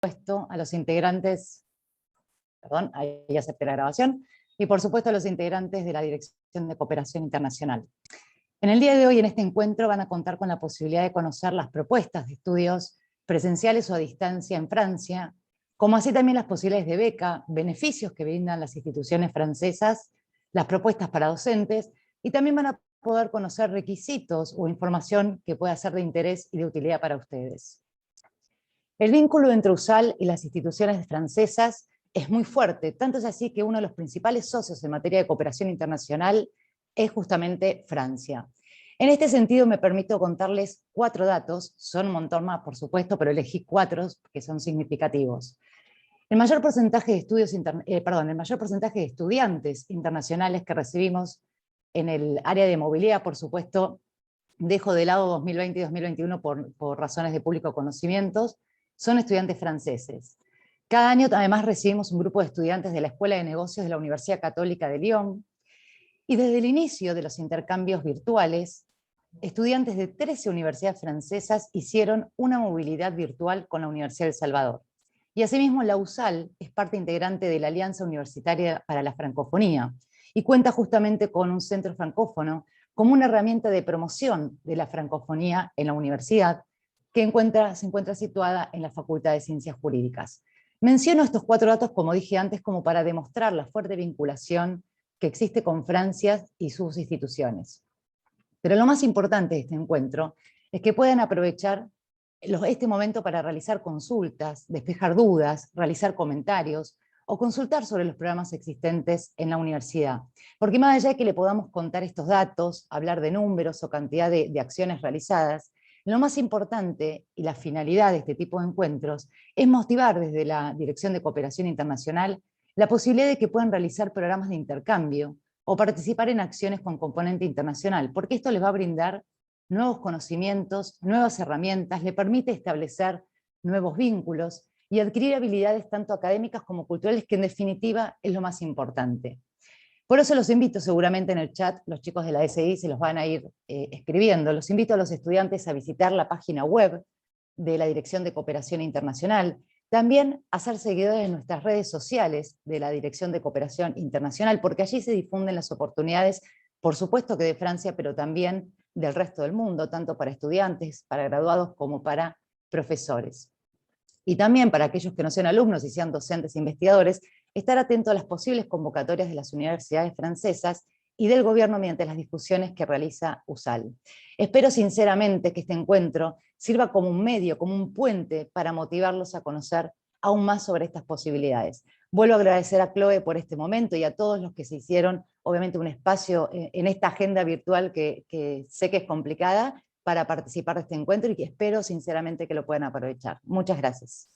supuesto a los integrantes, perdón, ahí ya acepté la grabación, y por supuesto a los integrantes de la Dirección de Cooperación Internacional. En el día de hoy, en este encuentro, van a contar con la posibilidad de conocer las propuestas de estudios presenciales o a distancia en Francia, como así también las posibilidades de beca, beneficios que brindan las instituciones francesas, las propuestas para docentes, y también van a poder conocer requisitos o información que pueda ser de interés y de utilidad para ustedes. El vínculo entre USAL y las instituciones francesas es muy fuerte, tanto es así que uno de los principales socios en materia de cooperación internacional es justamente Francia. En este sentido me permito contarles 4 datos, son un montón más por supuesto, pero elegí 4 que son significativos. El mayor porcentaje de estudiantes internacionales que recibimos en el área de movilidad, por supuesto, dejo de lado 2020 y 2021 por razones de público conocimientos, son estudiantes franceses. Cada año además recibimos un grupo de estudiantes de la Escuela de Negocios de la Universidad Católica de Lyon, y desde el inicio de los intercambios virtuales, estudiantes de 13 universidades francesas hicieron una movilidad virtual con la Universidad de El Salvador. Y asimismo la USAL es parte integrante de la Alianza Universitaria para la Francofonía y cuenta justamente con un centro francófono como una herramienta de promoción de la francofonía en la universidad que se encuentra situada en la Facultad de Ciencias Jurídicas. Menciono estos 4 datos, como dije antes, como para demostrar la fuerte vinculación que existe con Francia y sus instituciones. Pero lo más importante de este encuentro es que puedan aprovechar este momento para realizar consultas, despejar dudas, realizar comentarios o consultar sobre los programas existentes en la universidad. Porque más allá de que le podamos contar estos datos, hablar de números o cantidad de acciones realizadas, lo más importante y la finalidad de este tipo de encuentros es motivar desde la Dirección de Cooperación Internacional la posibilidad de que puedan realizar programas de intercambio o participar en acciones con componente internacional, porque esto les va a brindar nuevos conocimientos, nuevas herramientas, le permite establecer nuevos vínculos y adquirir habilidades tanto académicas como culturales, que en definitiva es lo más importante. Por eso los invito, seguramente en el chat, los chicos de la SI se los van a ir escribiendo, los invito a los estudiantes a visitar la página web de la Dirección de Cooperación Internacional, también a ser seguidores de nuestras redes sociales de la Dirección de Cooperación Internacional, porque allí se difunden las oportunidades, por supuesto que de Francia, pero también del resto del mundo, tanto para estudiantes, para graduados, como para profesores. Y también para aquellos que no sean alumnos y sean docentes e investigadores, estar atentos a las posibles convocatorias de las universidades francesas y del gobierno mediante las discusiones que realiza USAL. Espero sinceramente que este encuentro sirva como un medio, como un puente para motivarlos a conocer aún más sobre estas posibilidades. Vuelvo a agradecer a Chloe por este momento y a todos los que se hicieron, obviamente, un espacio en esta agenda virtual que sé que es complicada, para participar de este encuentro y que espero sinceramente que lo puedan aprovechar. Muchas gracias.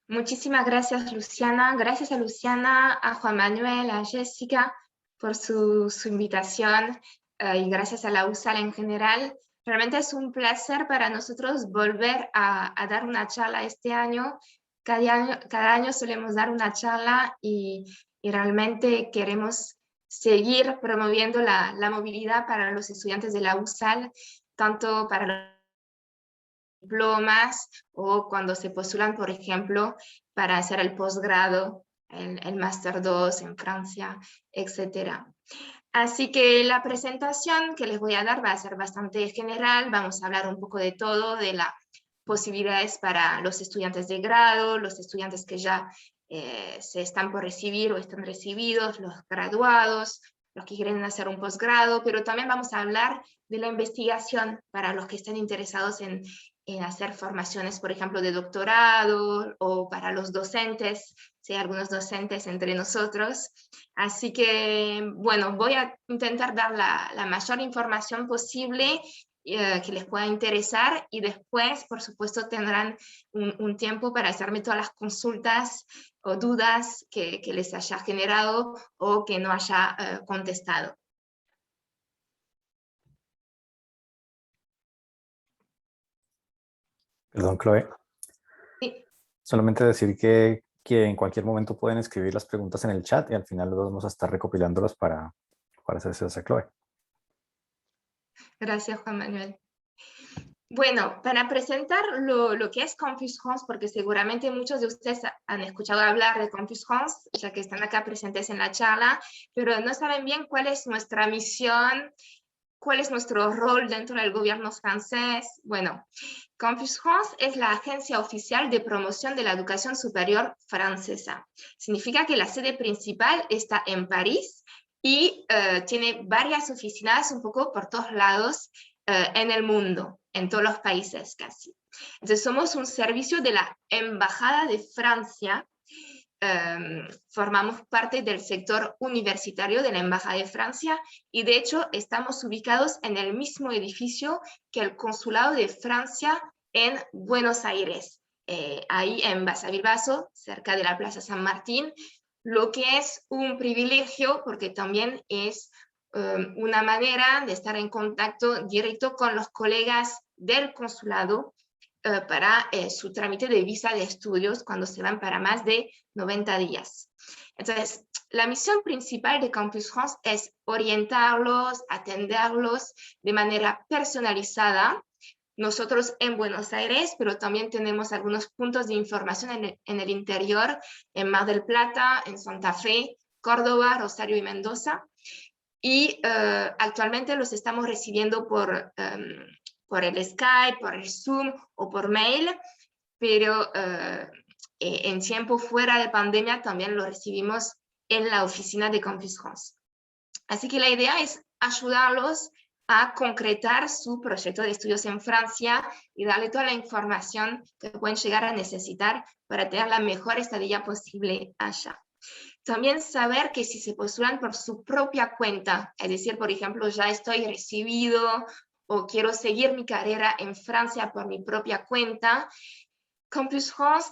Muchísimas gracias, Luciana. Gracias a Luciana, a Juan Manuel, a Jessica por su invitación y gracias a la USAL en general. Realmente es un placer para nosotros volver a dar una charla este año. Cada año solemos dar una charla y realmente queremos seguir promoviendo la movilidad para los estudiantes de la USAL, tanto para los diplomas o cuando se postulan, por ejemplo, para hacer el posgrado, el Máster 2 en Francia, etc. Así que la presentación que les voy a dar va a ser bastante general. Vamos a hablar un poco de todo, de las posibilidades para los estudiantes de grado, los estudiantes que ya se están por recibir o están recibidos, los graduados, los que quieren hacer un posgrado, pero también vamos a hablar de la investigación para los que estén interesados en hacer formaciones, por ejemplo, de doctorado, o para los docentes, si hay algunos docentes entre nosotros. Así que, bueno, voy a intentar dar la mayor información posible que les pueda interesar, y después, por supuesto, tendrán un tiempo para hacerme todas las consultas o dudas que les haya generado o que no haya contestado. Perdón, Chloe. Sí. Solamente decir que en cualquier momento pueden escribir las preguntas en el chat y al final vamos a estar recopilándolas para hacérselas a Chloe. Gracias, Juan Manuel. Bueno, para presentar lo que es Campus France, porque seguramente muchos de ustedes han escuchado hablar de Campus France, ya que están acá presentes en la charla, pero no saben bien cuál es nuestra misión, cuál es nuestro rol dentro del gobierno francés. Bueno, Campus France es la agencia oficial de promoción de la educación superior francesa. Significa que la sede principal está en París y tiene varias oficinas un poco por todos lados en el mundo, en todos los países casi. Entonces somos un servicio de la Embajada de Francia. Formamos parte del sector universitario de la Embajada de Francia y de hecho estamos ubicados en el mismo edificio que el Consulado de Francia en Buenos Aires, ahí en Basavilbaso, cerca de la Plaza San Martín, lo que es un privilegio porque también es una manera de estar en contacto directo con los colegas del consulado para su trámite de visa de estudios cuando se van para más de 90 días. Entonces, la misión principal de Campus France es orientarlos, atenderlos de manera personalizada. Nosotros en Buenos Aires, pero también tenemos algunos puntos de información en el interior, en Mar del Plata, en Santa Fe, Córdoba, Rosario y Mendoza. Y actualmente los estamos recibiendo por el Skype, por el Zoom o por mail, pero en tiempo fuera de pandemia también lo recibimos en la oficina de Campus France. Así que la idea es ayudarlos a concretar su proyecto de estudios en Francia y darle toda la información que pueden llegar a necesitar para tener la mejor estadía posible allá. También saber que si se postulan por su propia cuenta, es decir, por ejemplo, ya estoy recibido o quiero seguir mi carrera en Francia por mi propia cuenta, Campus France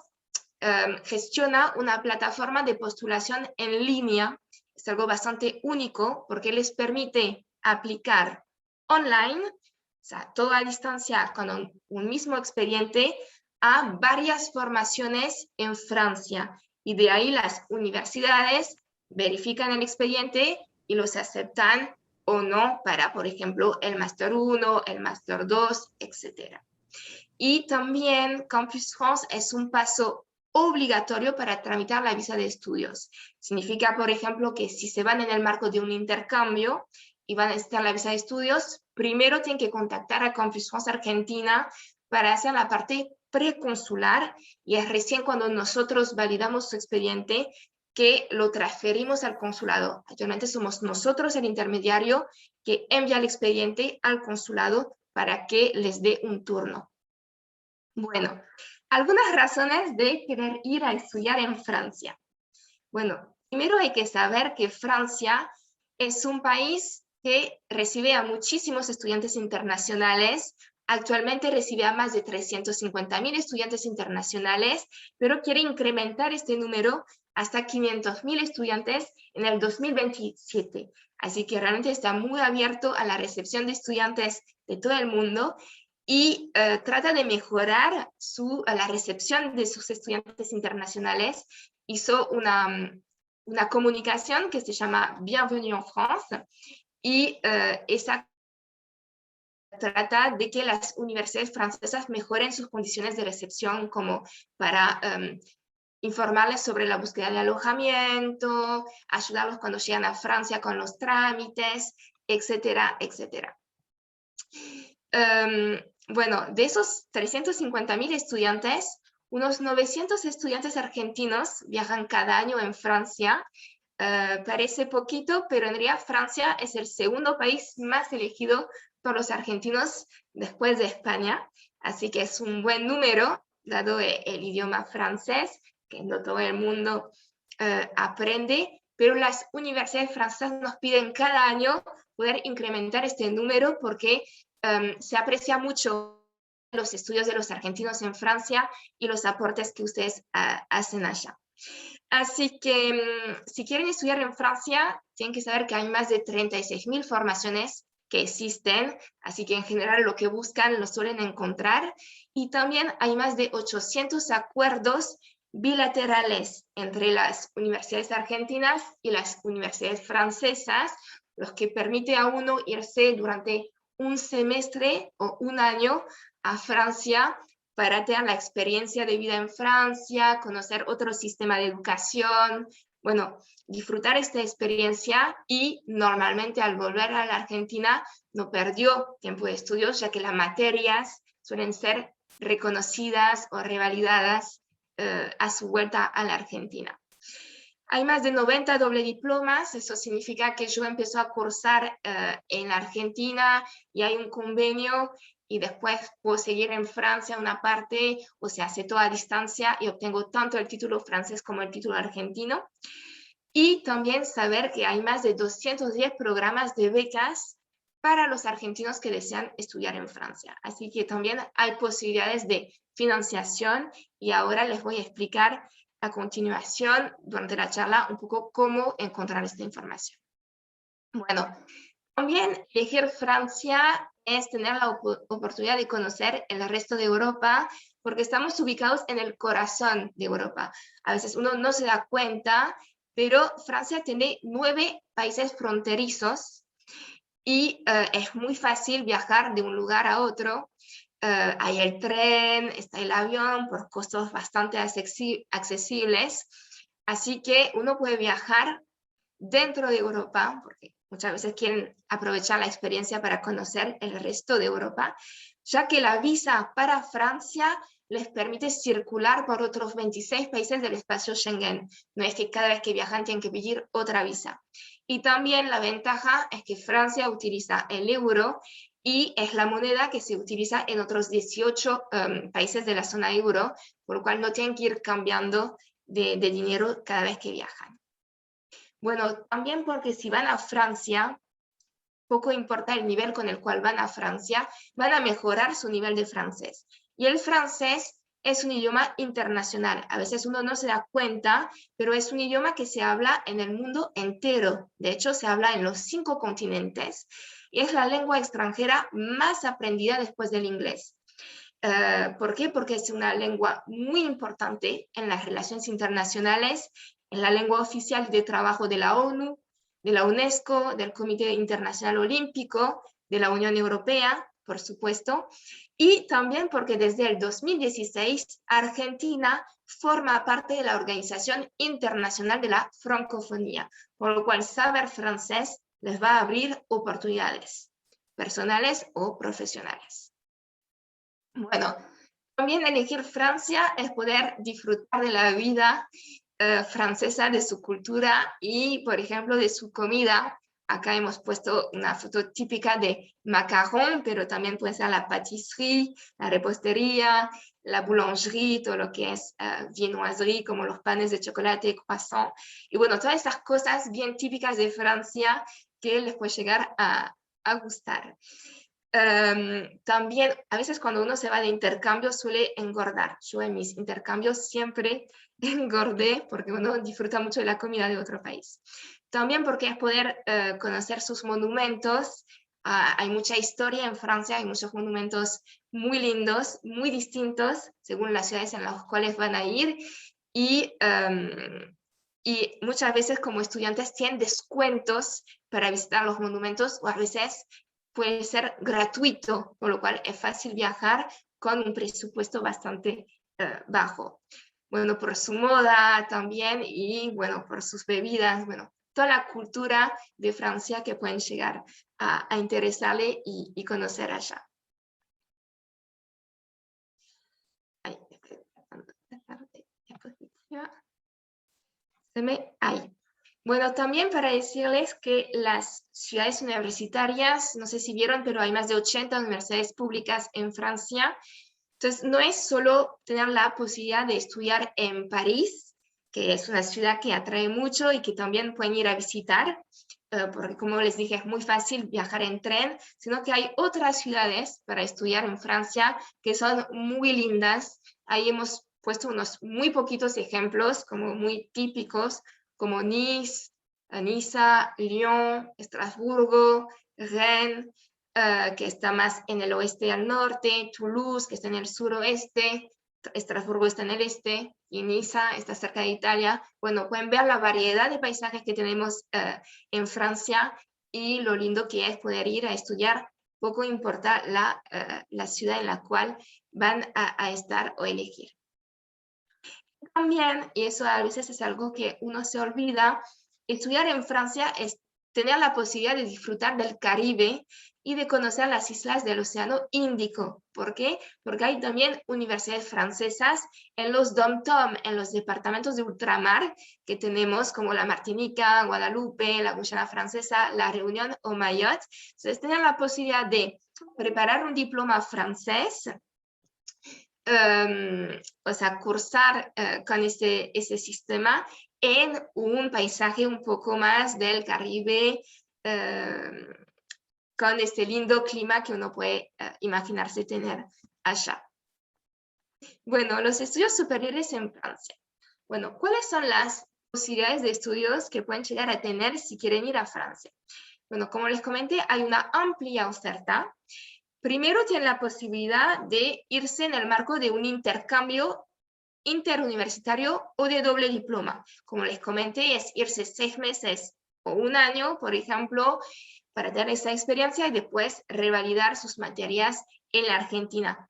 gestiona una plataforma de postulación en línea. Es algo bastante único porque les permite aplicar online, o sea, todo a distancia con un mismo expediente, a varias formaciones en Francia. Y de ahí las universidades verifican el expediente y los aceptan o no para, por ejemplo, el Máster 1, el Máster 2, etc. Y también Campus France es un paso obligatorio para tramitar la visa de estudios. Significa, por ejemplo, que si se van en el marco de un intercambio y van a necesitar la visa de estudios, primero tienen que contactar a Campus France Argentina para hacer la parte preconsular y es recién cuando nosotros validamos su expediente que lo transferimos al consulado. Actualmente somos nosotros el intermediario que envía el expediente al consulado para que les dé un turno. Bueno, algunas razones de querer ir a estudiar en Francia. Bueno, primero hay que saber que Francia es un país que recibe a muchísimos estudiantes internacionales. Actualmente recibe a más de 350.000 estudiantes internacionales, pero quiere incrementar este número hasta 500.000 estudiantes en el 2027. Así que realmente está muy abierto a la recepción de estudiantes de todo el mundo y trata de mejorar la recepción de sus estudiantes internacionales. Hizo una comunicación que se llama Bienvenue en France y esa trata de que las universidades francesas mejoren sus condiciones de recepción como para informarles sobre la búsqueda de alojamiento, ayudarlos cuando llegan a Francia con los trámites, etcétera, etcétera. Bueno, de esos 350.000 estudiantes, unos 900 estudiantes argentinos viajan cada año en Francia. Parece poquito, pero en realidad Francia es el segundo país más elegido por los argentinos después de España. Así que es un buen número, dado el idioma francés, que no todo el mundo aprende, pero las universidades francesas nos piden cada año poder incrementar este número porque se aprecia mucho los estudios de los argentinos en Francia y los aportes que ustedes hacen allá. Así que si quieren estudiar en Francia, tienen que saber que hay más de 36.000 formaciones que existen, así que en general lo que buscan lo suelen encontrar, y también hay más de 800 acuerdos bilaterales entre las universidades argentinas y las universidades francesas, los que permite a uno irse durante un semestre o un año a Francia para tener la experiencia de vida en Francia, conocer otro sistema de educación, bueno, disfrutar esta experiencia, y normalmente al volver a la Argentina no perdió tiempo de estudios, ya que las materias suelen ser reconocidas o revalidadas a su vuelta a la Argentina. Hay más de 90 doble diplomas, eso significa que yo empiezo a cursar en la Argentina y hay un convenio, y después puedo seguir en Francia una parte, o se hace toda a distancia y obtengo tanto el título francés como el título argentino. Y también saber que hay más de 210 programas de becas para los argentinos que desean estudiar en Francia. Así que también hay posibilidades de financiación, y ahora les voy a explicar a continuación, durante la charla, un poco cómo encontrar esta información. Bueno, también elegir Francia es tener la oportunidad de conocer el resto de Europa, porque estamos ubicados en el corazón de Europa. A veces uno no se da cuenta, pero Francia tiene 9 países fronterizos, y es muy fácil viajar de un lugar a otro. Hay el tren, está el avión por costos bastante accesibles, así que uno puede viajar dentro de Europa, porque muchas veces quieren aprovechar la experiencia para conocer el resto de Europa, ya que la visa para Francia les permite circular por otros 26 países del espacio Schengen. No es que cada vez que viajan tienen que pedir otra visa. Y también la ventaja es que Francia utiliza el euro, y es la moneda que se utiliza en otros 18 países de la zona euro, por lo cual no tienen que ir cambiando de dinero cada vez que viajan. Bueno, también porque si van a Francia, poco importa el nivel con el cual van a Francia, van a mejorar su nivel de francés. Y el francés es un idioma internacional. A veces uno no se da cuenta, pero es un idioma que se habla en el mundo entero. De hecho, se habla en los 5 continentes, y es la lengua extranjera más aprendida después del inglés. ¿Por qué? Porque es una lengua muy importante en las relaciones internacionales, en la lengua oficial de trabajo de la ONU, de la UNESCO, del Comité Internacional Olímpico, de la Unión Europea, por supuesto, y también porque desde el 2016 Argentina forma parte de la Organización Internacional de la Francofonía, por lo cual saber francés les va a abrir oportunidades personales o profesionales. Bueno, también elegir Francia es poder disfrutar de la vida francesa, de su cultura y, por ejemplo, de su comida. Acá hemos puesto una foto típica de macarón, pero también puede ser la pâtisserie, la repostería, la boulangerie, todo lo que es viennoiserie, como los panes de chocolate, croissant. Y bueno, todas estas cosas bien típicas de Francia que les puede llegar a gustar. También, a veces cuando uno se va de intercambio suele engordar. Yo en mis intercambios siempre engordé porque uno disfruta mucho de la comida de otro país. También porque es poder conocer sus monumentos. Hay mucha historia en Francia, hay muchos monumentos muy lindos, muy distintos según las ciudades en las cuales van a ir, y muchas veces como estudiantes tienen descuentos para visitar los monumentos, o a veces puede ser gratuito, por lo cual es fácil viajar con un presupuesto bastante bajo. Bueno, por su moda también, y bueno, por sus bebidas, bueno, toda la cultura de Francia que pueden llegar a interesarle y conocer allá. Ahí, estoy tratando de sacar de diapositiva. Ahí. Bueno, también para decirles que las ciudades universitarias, no sé si vieron, pero hay más de 80 universidades públicas en Francia. Entonces, no es solo tener la posibilidad de estudiar en París, que es una ciudad que atrae mucho y que también pueden ir a visitar, porque como les dije, es muy fácil viajar en tren, sino que hay otras ciudades para estudiar en Francia que son muy lindas. Ahí hemos puesto unos muy poquitos ejemplos, como muy típicos, como Nice, Niza, Lyon, Estrasburgo, Rennes, que está más en el oeste al norte, Toulouse, que está en el suroeste, Estrasburgo está en el este, y Niza está cerca de Italia. Bueno, pueden ver la variedad de paisajes que tenemos en Francia, y lo lindo que es poder ir a estudiar poco importa la ciudad en la cual van a estar o elegir. También, y eso a veces es algo que uno se olvida, estudiar en Francia es tener la posibilidad de disfrutar del Caribe y de conocer las islas del Océano Índico. ¿Por qué? Porque hay también universidades francesas en los dom-tom, en los departamentos de ultramar que tenemos, como la Martinica, Guadalupe, la Guyana Francesa, la Reunión o Mayotte. Entonces, tener la posibilidad de preparar un diploma francés, o sea, cursar con ese sistema en un paisaje un poco más del Caribe, con este lindo clima que uno puede imaginarse tener allá. Bueno, los estudios superiores en Francia. Bueno, ¿cuáles son las posibilidades de estudios que pueden llegar a tener si quieren ir a Francia? Bueno, como les comenté, hay una amplia oferta. Primero tienen la posibilidad de irse en el marco de un intercambio interuniversitario o de doble diploma. Como les comenté, es irse 6 meses o 1 año, por ejemplo, para tener esa experiencia y después revalidar sus materias en la Argentina.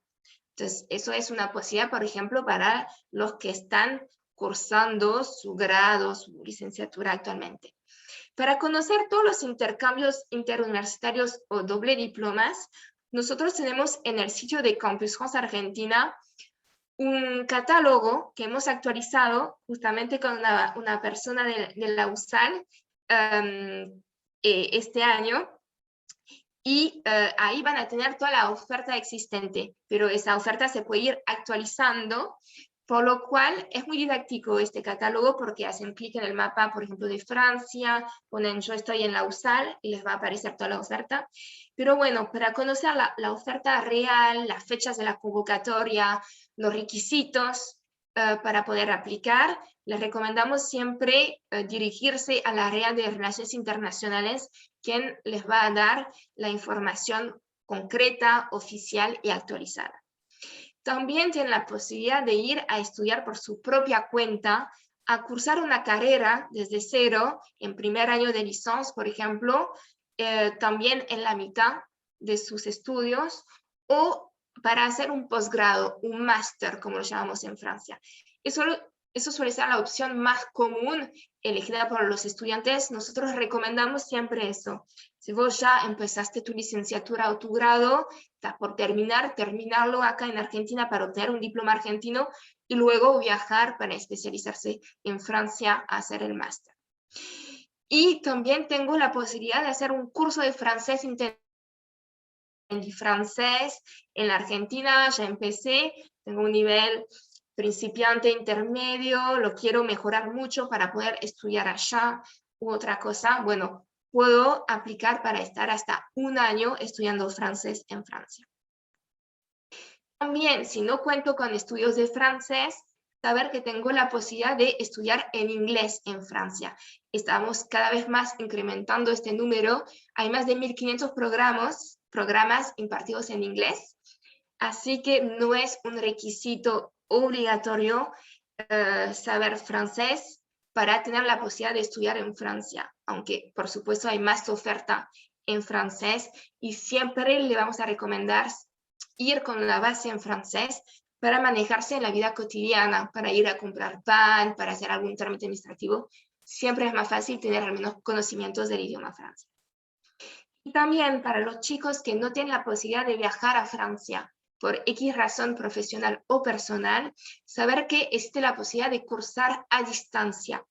Entonces, eso es una posibilidad, por ejemplo, para los que están cursando su grado, su licenciatura actualmente. Para conocer todos los intercambios interuniversitarios o doble diplomas, nosotros tenemos en el sitio de Campus France Argentina un catálogo que hemos actualizado justamente con una persona de la USAL este año, y ahí van a tener toda la oferta existente, pero esa oferta se puede ir actualizando, por lo cual es muy didáctico este catálogo porque hacen clic en el mapa, por ejemplo, de Francia, ponen yo estoy en la USAL y les va a aparecer toda la oferta. Pero bueno, para conocer la oferta real, las fechas de la convocatoria, los requisitos para poder aplicar, les recomendamos siempre dirigirse al área de Relaciones Internacionales, quien les va a dar la información concreta, oficial y actualizada. También tienen la posibilidad de ir a estudiar por su propia cuenta, a cursar una carrera desde cero, en primer año de licencia, por ejemplo, también en la mitad de sus estudios, o para hacer un posgrado, un máster, como lo llamamos en Francia. Eso suele ser la opción más común elegida por los estudiantes. Nosotros recomendamos siempre eso. Si vos ya empezaste tu licenciatura o tu grado, estás por terminarlo acá en Argentina para obtener un diploma argentino y luego viajar para especializarse en Francia a hacer el máster. Y también tengo la posibilidad de hacer un curso de francés en la Argentina. Ya empecé, tengo un nivel principiante intermedio, lo quiero mejorar mucho para poder estudiar allá u otra cosa. Bueno, puedo aplicar para estar hasta 1 año estudiando francés en Francia. También, si no cuento con estudios de francés, saber que tengo la posibilidad de estudiar en inglés en Francia. Estamos cada vez más incrementando este número. Hay más de 1.500 programas impartidos en inglés, así que no es un requisito obligatorio saber francés para tener la posibilidad de estudiar en Francia, aunque por supuesto hay más oferta en francés y siempre le vamos a recomendar ir con la base en francés para manejarse en la vida cotidiana, para ir a comprar pan, para hacer algún trámite administrativo. Siempre es más fácil tener al menos conocimientos del idioma francés. Y también para los chicos que no tienen la posibilidad de viajar a Francia por X razón profesional o personal, saber que existe la posibilidad de cursar a distancia.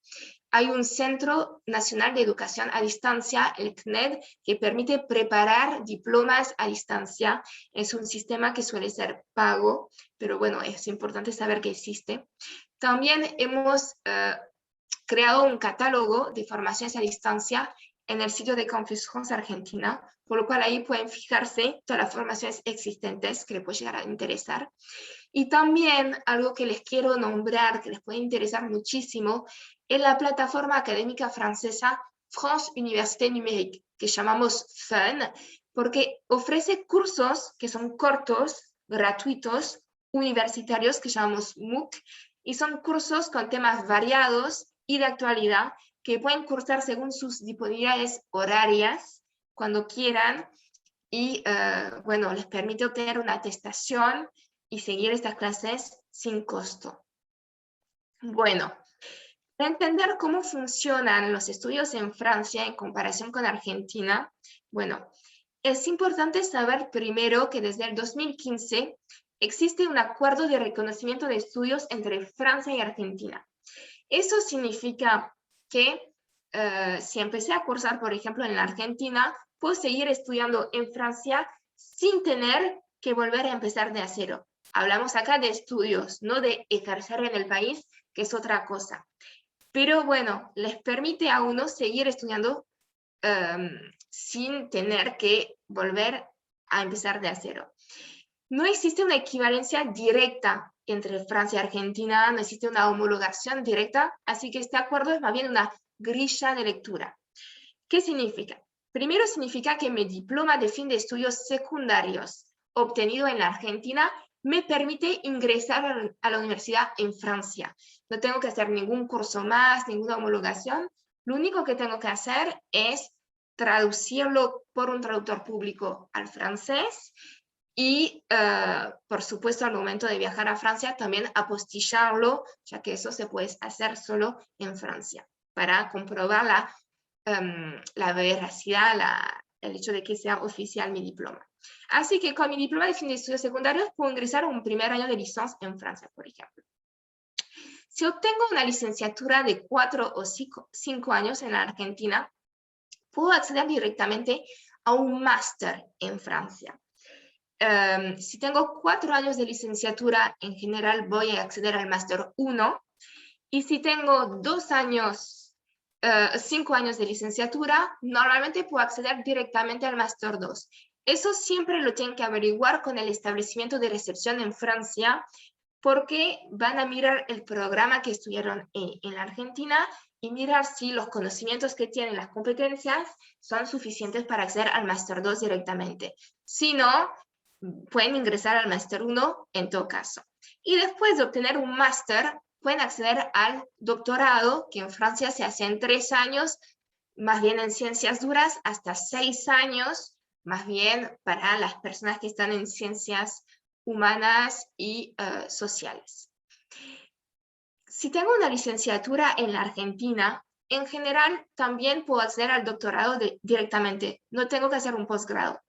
Hay un Centro Nacional de Educación a Distancia, el CNED, que permite preparar diplomas a distancia. Es un sistema que suele ser pago, pero bueno, es importante saber que existe. También hemos creado un catálogo de formaciones a distancia en el sitio de Campus France Argentina, por lo cual ahí pueden fijarse todas las formaciones existentes que les puede llegar a interesar. Y también algo que les quiero nombrar, que les puede interesar muchísimo, es la plataforma académica francesa France Université Numérique, que llamamos FUN, porque ofrece cursos que son cortos, gratuitos, universitarios, que llamamos MOOC, y son cursos con temas variados y de actualidad que pueden cursar según sus disponibilidades horarias, cuando quieran, y bueno, les permite obtener una atestación y seguir estas clases sin costo. Bueno, para entender cómo funcionan los estudios en Francia en comparación con Argentina, bueno, es importante saber primero que desde el 2015 existe un acuerdo de reconocimiento de estudios entre Francia y Argentina. Eso significa que si empecé a cursar, por ejemplo, en la Argentina, puedo seguir estudiando en Francia sin tener que volver a empezar de cero. Hablamos acá de estudios, no de ejercer en el país, que es otra cosa. Pero bueno, les permite a uno seguir estudiando sin tener que volver a empezar de cero. No existe una equivalencia directa entre Francia y Argentina, no existe una homologación directa, así que este acuerdo es más bien una grilla de lectura. ¿Qué significa? Primero significa que mi diploma de fin de estudios secundarios obtenido en la Argentina me permite ingresar a la universidad en Francia. No tengo que hacer ningún curso más, ninguna homologación. Lo único que tengo que hacer es traducirlo por un traductor público al francés y, por supuesto, al momento de viajar a Francia, también apostillarlo, ya que eso se puede hacer solo en Francia, para comprobar la veracidad, el hecho de que sea oficial mi diploma. Así que con mi diploma de fin de estudios secundarios puedo ingresar a un primer año de licencia en Francia, por ejemplo. Si obtengo una licenciatura de 4 o 5 años en la Argentina, puedo acceder directamente a un máster en Francia. Si tengo 4 años de licenciatura, en general voy a acceder al máster 1. Y si tengo 2 años, 5 años de licenciatura, normalmente puedo acceder directamente al máster 2. Eso siempre lo tienen que averiguar con el establecimiento de recepción en Francia, porque van a mirar el programa que estudiaron en la Argentina y mirar si los conocimientos que tienen, las competencias, son suficientes para acceder al máster 2 directamente. Si no, pueden ingresar al máster 1 en todo caso. Y después de obtener un máster, pueden acceder al doctorado, que en Francia se hace en 3 años, más bien en ciencias duras, hasta 6 años, más bien para las personas que están en ciencias humanas y sociales. Si tengo una licenciatura en la Argentina, en general también puedo acceder al doctorado directamente, no tengo que hacer un posgrado.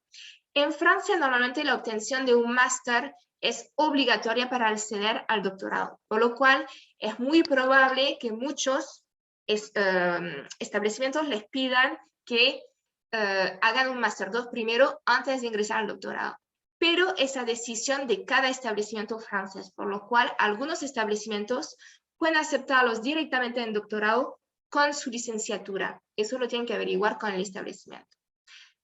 En Francia, normalmente la obtención de un máster es obligatoria para acceder al doctorado, por lo cual es muy probable que muchos establecimientos les pidan que hagan un máster 2 primero antes de ingresar al doctorado. Pero esa decisión de cada establecimiento francés, por lo cual algunos establecimientos pueden aceptarlos directamente en doctorado con su licenciatura. Eso lo tienen que averiguar con el establecimiento.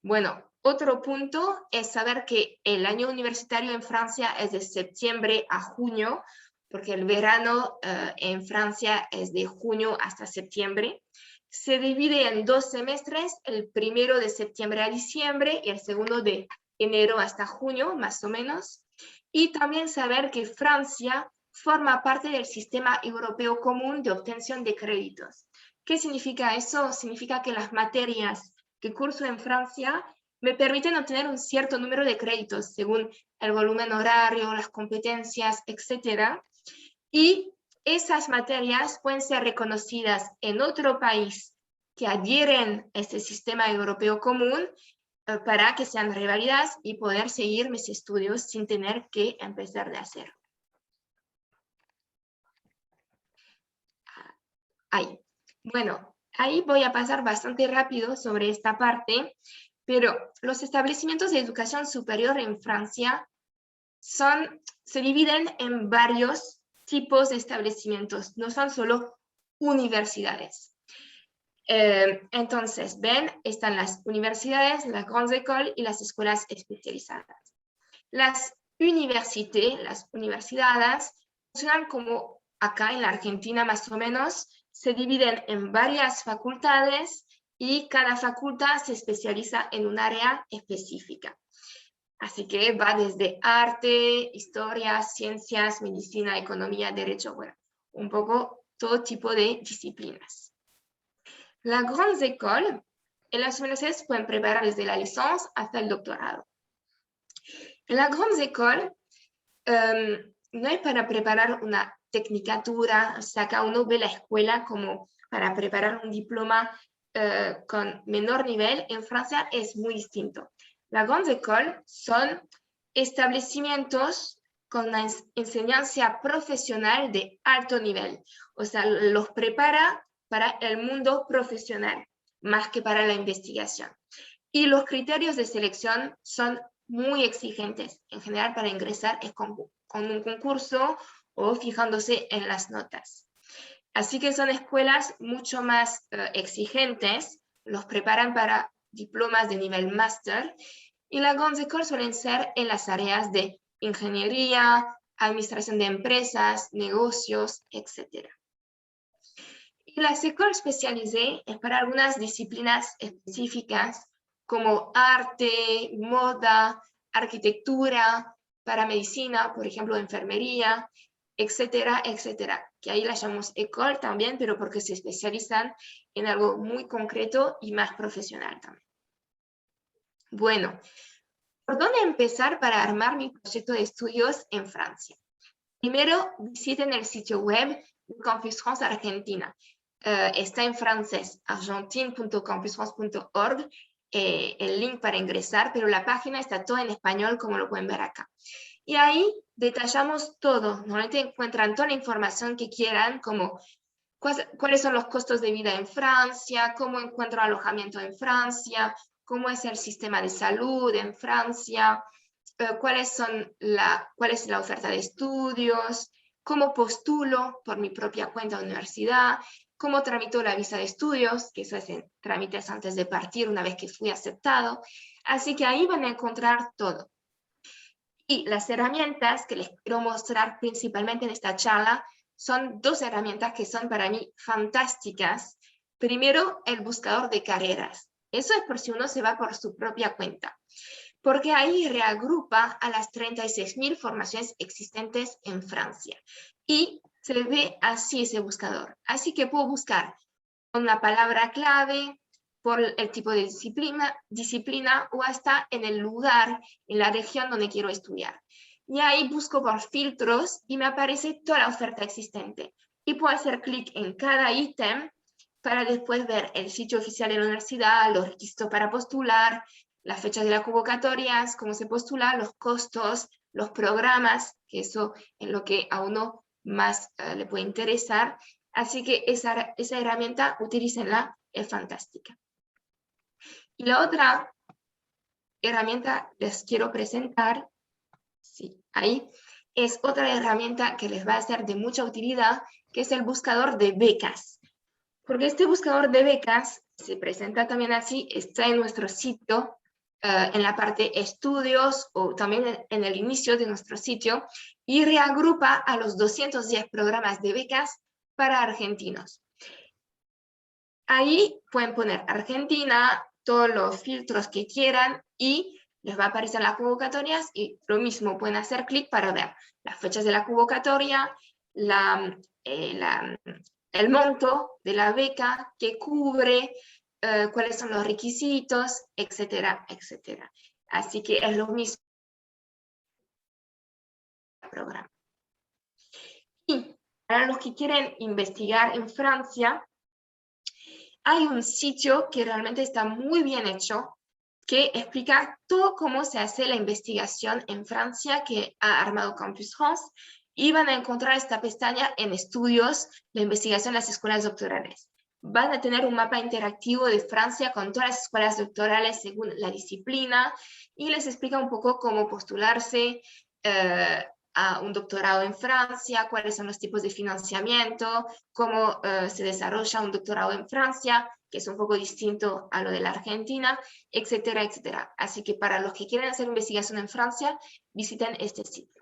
Bueno, otro punto es saber que el año universitario en Francia es de septiembre a junio, porque el verano en Francia es de junio hasta septiembre. Se divide en 2 semestres, el primero de septiembre a diciembre y el segundo de enero hasta junio, más o menos. Y también saber que Francia forma parte del sistema europeo común de obtención de créditos. ¿Qué significa eso? Significa que las materias que curso en Francia me permiten obtener un cierto número de créditos según el volumen horario, las competencias, etc. Y esas materias pueden ser reconocidas en otro país que adhieren a este sistema europeo común para que sean revalidadas y poder seguir mis estudios sin tener que empezar de cero. Ahí. Bueno, ahí voy a pasar bastante rápido sobre esta parte, pero los establecimientos de educación superior en Francia se dividen en varios tipos de establecimientos, no son solo universidades. Entonces, ven, están las universidades, las grandes écoles y las escuelas especializadas. Las universidades, funcionan como acá en la Argentina más o menos, se dividen en varias facultades y cada facultad se especializa en un área específica. Así que va desde arte, historia, ciencias, medicina, economía, derecho, bueno, un poco todo tipo de disciplinas. Las grandes écoles en las universidades pueden preparar desde la licencia hasta el doctorado. La Grande École no es para preparar una tecnicatura, o sea, cada uno ve la escuela como para preparar un diploma con menor nivel. En Francia es muy distinto. La Grande École son establecimientos con una enseñanza profesional de alto nivel, o sea, los prepara para el mundo profesional, más que para la investigación. Y los criterios de selección son muy exigentes. En general, para ingresar es con un concurso o fijándose en las notas. Así que son escuelas mucho más exigentes, los preparan para diplomas de nivel máster, y las grandes écoles suelen ser en las áreas de ingeniería, administración de empresas, negocios, etc. Y las écoles especialisées es para algunas disciplinas específicas como arte, moda, arquitectura, para medicina, por ejemplo, enfermería, etcétera, etcétera. Que ahí las llamamos école también, pero porque se especializan en algo muy concreto y más profesional también. Bueno, ¿por dónde empezar para armar mi proyecto de estudios en Francia? Primero, visiten el sitio web de Campus France Argentina. Está en francés, argentine.campusfrance.org, el link para ingresar, pero la página está toda en español, como lo pueden ver acá. Y ahí detallamos todo. Normalmente encuentran toda la información que quieran, como cuáles son los costos de vida en Francia, cómo encuentro alojamiento en Francia, cómo es el sistema de salud en Francia, cuál es la oferta de estudios, cómo postulo por mi propia cuenta de universidad, cómo tramito la visa de estudios, que eso es en trámites antes de partir una vez que fui aceptado. Así que ahí van a encontrar todo. Y las herramientas que les quiero mostrar principalmente en esta charla son dos herramientas que son para mí fantásticas. Primero, el buscador de carreras. Eso es por si uno se va por su propia cuenta, porque ahí reagrupa a las 36.000 formaciones existentes en Francia. Y se ve así ese buscador. Así que puedo buscar con una palabra clave, por el tipo de disciplina o hasta en el lugar, en la región donde quiero estudiar. Y ahí busco por filtros y me aparece toda la oferta existente. Y puedo hacer clic en cada ítem para después ver el sitio oficial de la universidad, los requisitos para postular, las fechas de las convocatorias, cómo se postula, los costos, los programas, que eso es lo que a uno más le puede interesar. Así que esa herramienta, utilícenla, es fantástica. Y la otra herramienta les quiero presentar, sí, ahí, es otra herramienta que les va a ser de mucha utilidad, que es el buscador de becas. Porque este buscador de becas se presenta también así, está en nuestro sitio, en la parte estudios o también en el inicio de nuestro sitio, y reagrupa a los 210 programas de becas para argentinos. Ahí pueden poner Argentina, todos los filtros que quieran y les va a aparecer las convocatorias y lo mismo pueden hacer clic para ver las fechas de la convocatoria, el monto de la beca, qué cubre, cuáles son los requisitos, etcétera, etcétera. Así que es lo mismo el programa. Y para los que quieren investigar en Francia, hay un sitio que realmente está muy bien hecho, que explica todo cómo se hace la investigación en Francia que ha armado Campus France, y van a encontrar esta pestaña en estudios de investigación en las escuelas doctorales. Van a tener un mapa interactivo de Francia con todas las escuelas doctorales según la disciplina, y les explica un poco cómo postularse a un doctorado en Francia, cuáles son los tipos de financiamiento, cómo se desarrolla un doctorado en Francia, que es un poco distinto a lo de la Argentina, etcétera, etcétera. Así que para los que quieren hacer investigación en Francia, visiten este sitio.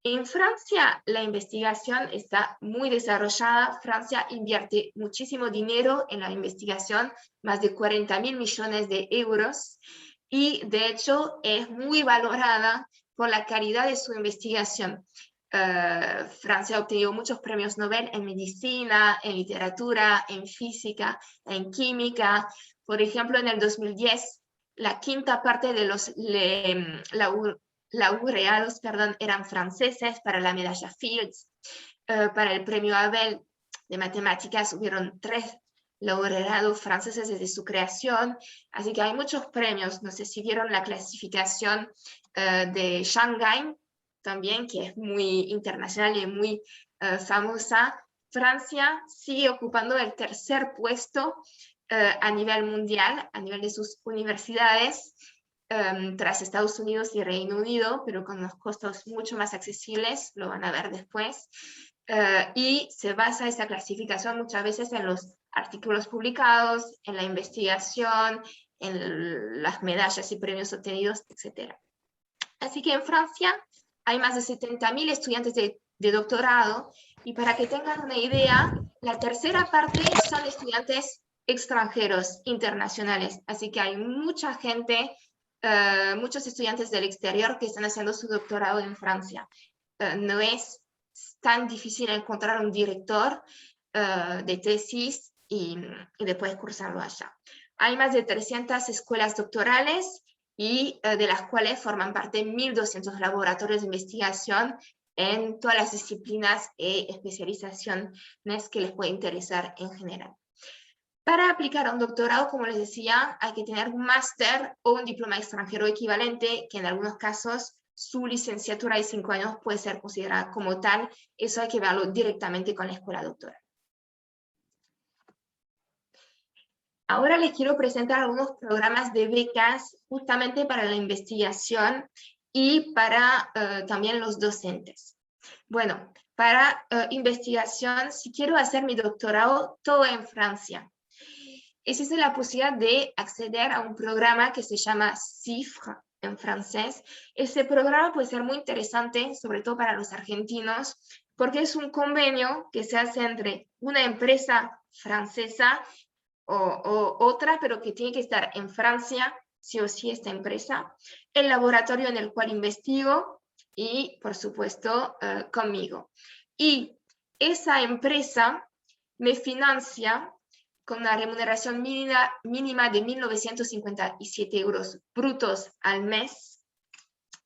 En Francia la investigación está muy desarrollada. Francia invierte muchísimo dinero en la investigación, más de 40.000 millones de euros, y de hecho es muy valorada por la calidad de su investigación. Francia ha obtenido muchos premios Nobel en medicina, en literatura, en física, en química. Por ejemplo, en el 2010 la quinta parte de los laureados, eran franceses para la medalla Fields. Para el premio Abel de matemáticas hubieron 3 laureados franceses desde su creación, así que hay muchos premios. No sé si vieron la clasificación de Shanghái también, que es muy internacional y muy famosa. Francia sigue ocupando el 3er puesto a nivel mundial, a nivel de sus universidades, tras Estados Unidos y Reino Unido, pero con unos costos mucho más accesibles, lo van a ver después. Y se basa esa clasificación muchas veces en los artículos publicados, en la investigación, en las medallas y premios obtenidos, etc. Así que en Francia hay más de 70.000 estudiantes de doctorado, y para que tengan una idea, la tercera parte son estudiantes extranjeros, internacionales. Así que hay mucha gente, muchos estudiantes del exterior que están haciendo su doctorado en Francia. No es tan difícil encontrar un director de tesis y después cursarlo allá. Hay más de 300 escuelas doctorales y de las cuales forman parte 1.200 laboratorios de investigación en todas las disciplinas e especializaciones que les puede interesar en general. Para aplicar a un doctorado, como les decía, hay que tener un máster o un diploma extranjero equivalente, que en algunos casos su licenciatura de 5 años puede ser considerada como tal. Eso hay que verlo directamente con la escuela doctoral. Ahora les quiero presentar algunos programas de becas justamente para la investigación y para también los docentes. Bueno, para investigación, si quiero hacer mi doctorado todo en Francia, existe la posibilidad de acceder a un programa que se llama CIFRE en francés. Ese programa puede ser muy interesante, sobre todo para los argentinos, porque es un convenio que se hace entre una empresa francesa o otra, pero que tiene que estar en Francia, sí o sí esta empresa, el laboratorio en el cual investigo y, por supuesto, conmigo. Y esa empresa me financia con una remuneración mínima de 1.957 euros brutos al mes.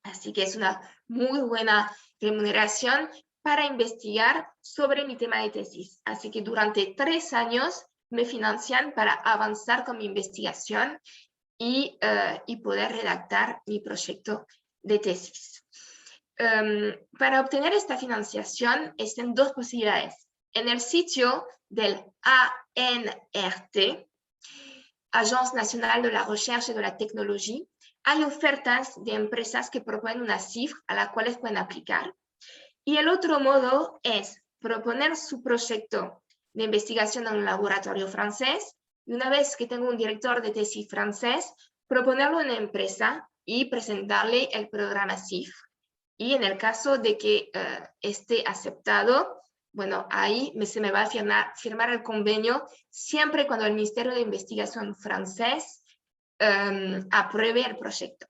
Así que es una muy buena remuneración para investigar sobre mi tema de tesis. Así que durante 3 años me financian para avanzar con mi investigación y poder redactar mi proyecto de tesis. Para obtener esta financiación existen 2 posibilidades. En el sitio del ANRT, Agence Nationale de la Recherche et de la Technologie, hay ofertas de empresas que proponen una cifra a la cual pueden aplicar. Y el otro modo es proponer su proyecto de investigación en un laboratorio francés, y una vez que tengo un director de tesis francés, proponerlo en una empresa y presentarle el programa CIF. Y en el caso de que esté aceptado, bueno, ahí se me va a firmar el convenio siempre cuando el Ministerio de Investigación francés apruebe el proyecto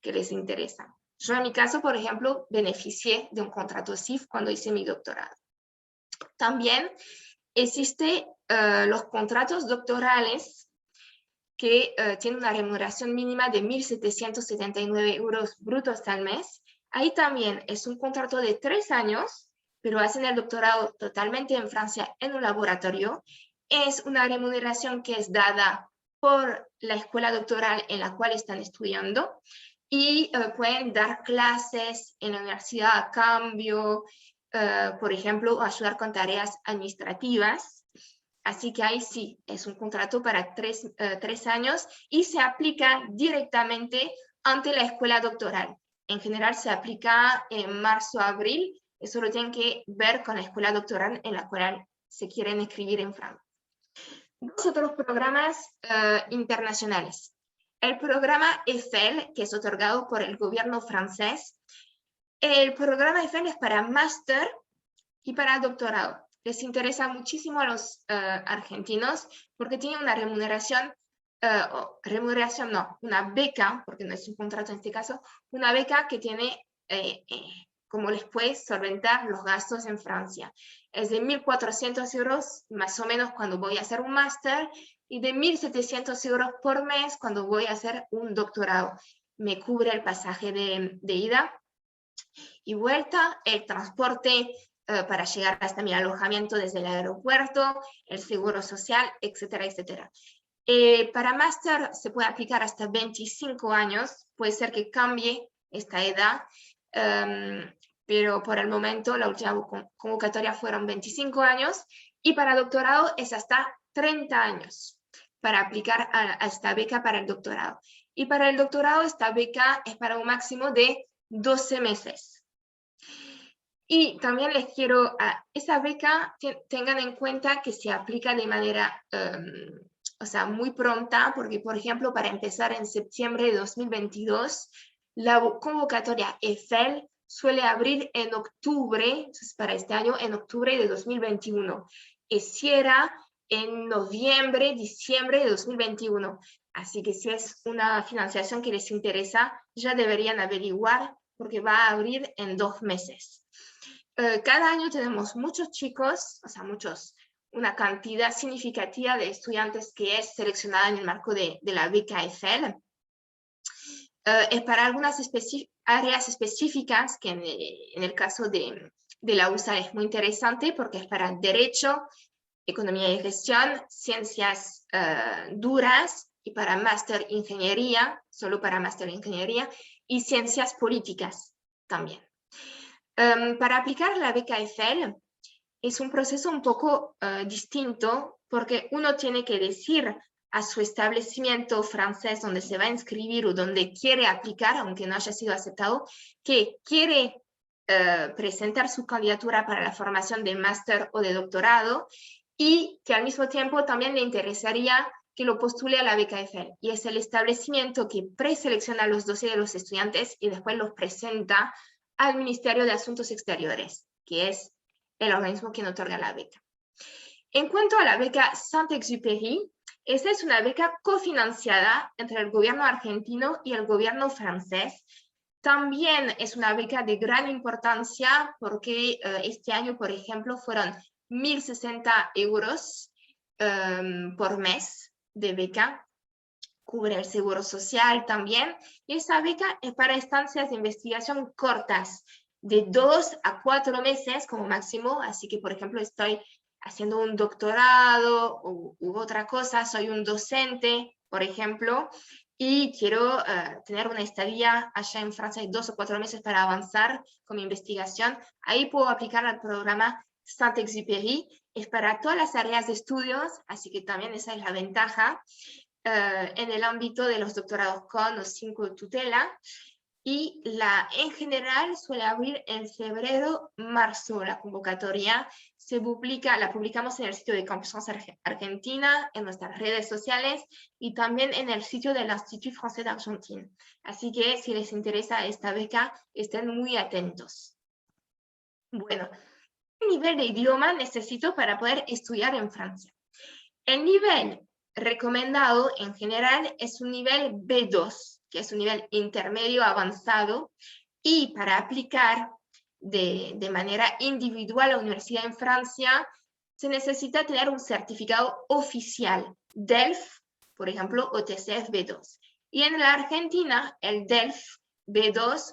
que les interesa. Yo en mi caso, por ejemplo, beneficié de un contrato CIF cuando hice mi doctorado. También existen los contratos doctorales que tienen una remuneración mínima de 1.779 euros brutos al mes. Ahí también es un contrato de 3 años, pero hacen el doctorado totalmente en Francia en un laboratorio. Es una remuneración que es dada por la escuela doctoral en la cual están estudiando y pueden dar clases en la universidad a cambio, por ejemplo, ayudar con tareas administrativas. Así que ahí sí, es un contrato para 3 años y se aplica directamente ante la escuela doctoral. En general se aplica en marzo a abril. Eso lo tienen que ver con la escuela doctoral en la cual se quieren inscribir en Francia. 2 otros programas internacionales. El programa EIFEL, que es otorgado por el gobierno francés. El programa EIFEL es para máster y para doctorado. Les interesa muchísimo a los argentinos porque tiene una remuneración, una beca, porque no es un contrato en este caso, una beca que tiene como les puede solventar los gastos en Francia. Es de 1.400 euros más o menos cuando voy a hacer un máster y de 1.700 euros por mes cuando voy a hacer un doctorado. Me cubre el pasaje de ida y vuelta, el transporte para llegar hasta mi alojamiento desde el aeropuerto, el seguro social, etcétera, etcétera. Para máster se puede aplicar hasta 25 años, puede ser que cambie esta edad, pero por el momento la última convocatoria fueron 25 años, y para doctorado es hasta 30 años para aplicar a esta beca para el doctorado. Y para el doctorado esta beca es para un máximo de 12 meses. Y también les quiero, esa beca tengan en cuenta que se aplica de manera muy pronta, porque por ejemplo para empezar en septiembre de 2022, la convocatoria EFEL suele abrir en octubre, entonces para este año en octubre de 2021, y cierra en noviembre, diciembre de 2021. Así que si es una financiación que les interesa, ya deberían averiguar, porque va a abrir en 2 meses. Cada año tenemos muchos chicos, una cantidad significativa de estudiantes que es seleccionada en el marco de la beca EFEL. Es para algunas áreas específicas, que en el caso de la USA es muy interesante, porque es para Derecho, Economía y Gestión, Ciencias Duras, y para Máster Ingeniería, solo para Máster Ingeniería, y Ciencias Políticas también. Para aplicar la beca EFEL es un proceso un poco distinto, porque uno tiene que decir a su establecimiento francés donde se va a inscribir o donde quiere aplicar, aunque no haya sido aceptado, que quiere presentar su candidatura para la formación de máster o de doctorado, y que al mismo tiempo también le interesaría que lo postule a la beca EFEL. Y es el establecimiento que preselecciona los dossiers de los estudiantes y después los presenta al Ministerio de Asuntos Exteriores, que es el organismo que otorga la beca. En cuanto a la beca Saint-Exupéry, esta es una beca cofinanciada entre el gobierno argentino y el gobierno francés. También es una beca de gran importancia porque este año, por ejemplo, fueron 1.060 euros por mes de beca. Cubre el seguro social también. Y esa beca es para estancias de investigación cortas, de 2 a 4 meses como máximo. Así que, por ejemplo, estoy haciendo un doctorado u otra cosa, soy un docente, por ejemplo, y quiero tener una estadía allá en Francia de 2 o 4 meses para avanzar con mi investigación. Ahí puedo aplicar al programa Saint-Exupéry. Es para todas las áreas de estudios, así que también esa es la ventaja. En el ámbito de los doctorados con o sin tutela, y en general suele abrir en febrero-marzo la convocatoria. La publicamos en el sitio de Campus France Argentina, en nuestras redes sociales y también en el sitio del Institut Français d'Argentine. Así que si les interesa esta beca, estén muy atentos. Bueno, ¿qué nivel de idioma necesito para poder estudiar en Francia? El nivel recomendado en general es un nivel B2, que es un nivel intermedio avanzado, y para aplicar de manera individual a la universidad en Francia se necesita tener un certificado oficial, DELF, por ejemplo, o TCF B2. Y en la Argentina, el DELF B2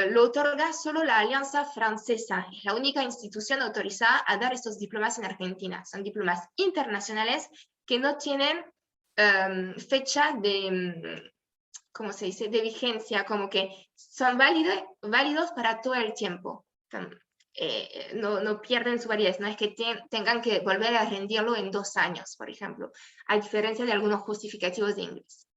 lo otorga solo la Alianza Francesa. Es la única institución autorizada a dar estos diplomas en Argentina. Son diplomas internacionales que no tienen fecha de, ¿cómo se dice?, de vigencia, como que son válidos para todo el tiempo. No pierden su validez, no es que tengan que volver a rendirlo en 2 años, por ejemplo, a diferencia de algunos justificativos de inglés.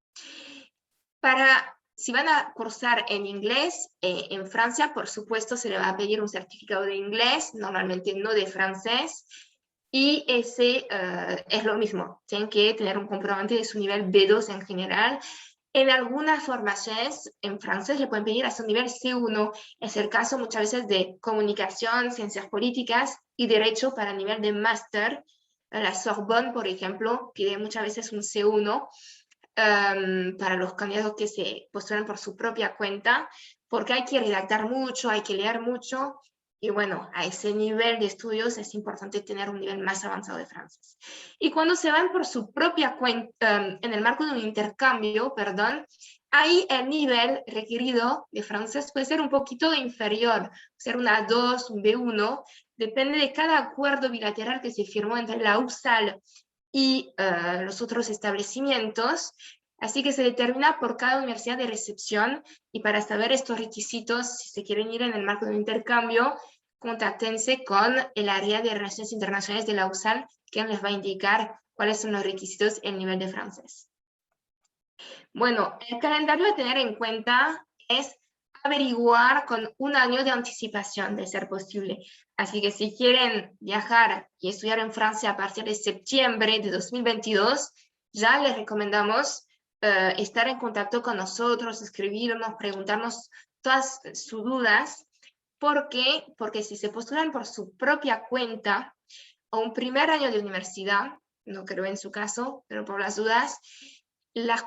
Si van a cursar en inglés, en Francia, por supuesto, se le va a pedir un certificado de inglés, normalmente no de francés, y ese es lo mismo, tienen que tener un comprobante de su nivel B2 en general. En algunas formaciones en francés le pueden pedir hasta un nivel C1, es el caso muchas veces de comunicación, ciencias políticas y derecho para nivel de máster. La Sorbonne, por ejemplo, pide muchas veces un C1, para los candidatos que se postulan por su propia cuenta, porque hay que redactar mucho, hay que leer mucho, Y bueno, a ese nivel de estudios es importante tener un nivel más avanzado de francés. Y cuando se van por su propia cuenta, en el marco de un intercambio, perdón, ahí el nivel requerido de francés puede ser un poquito inferior, ser una A2, un B1, depende de cada acuerdo bilateral que se firmó entre la USAL y los otros establecimientos. Así que se determina por cada universidad de recepción, y para saber estos requisitos, si se quieren ir en el marco de un intercambio, contáctense con el área de Relaciones Internacionales de la USAL, quien les va a indicar cuáles son los requisitos en el nivel de francés. Bueno, el calendario a tener en cuenta es averiguar con un año de anticipación, de ser posible. Así que si quieren viajar y estudiar en Francia a partir de septiembre de 2022, ya les recomendamos estar en contacto con nosotros, escribirnos, preguntarnos todas sus dudas. ¿Por qué? Porque si se postulan por su propia cuenta a un primer año de universidad, no creo en su caso, pero por las dudas, las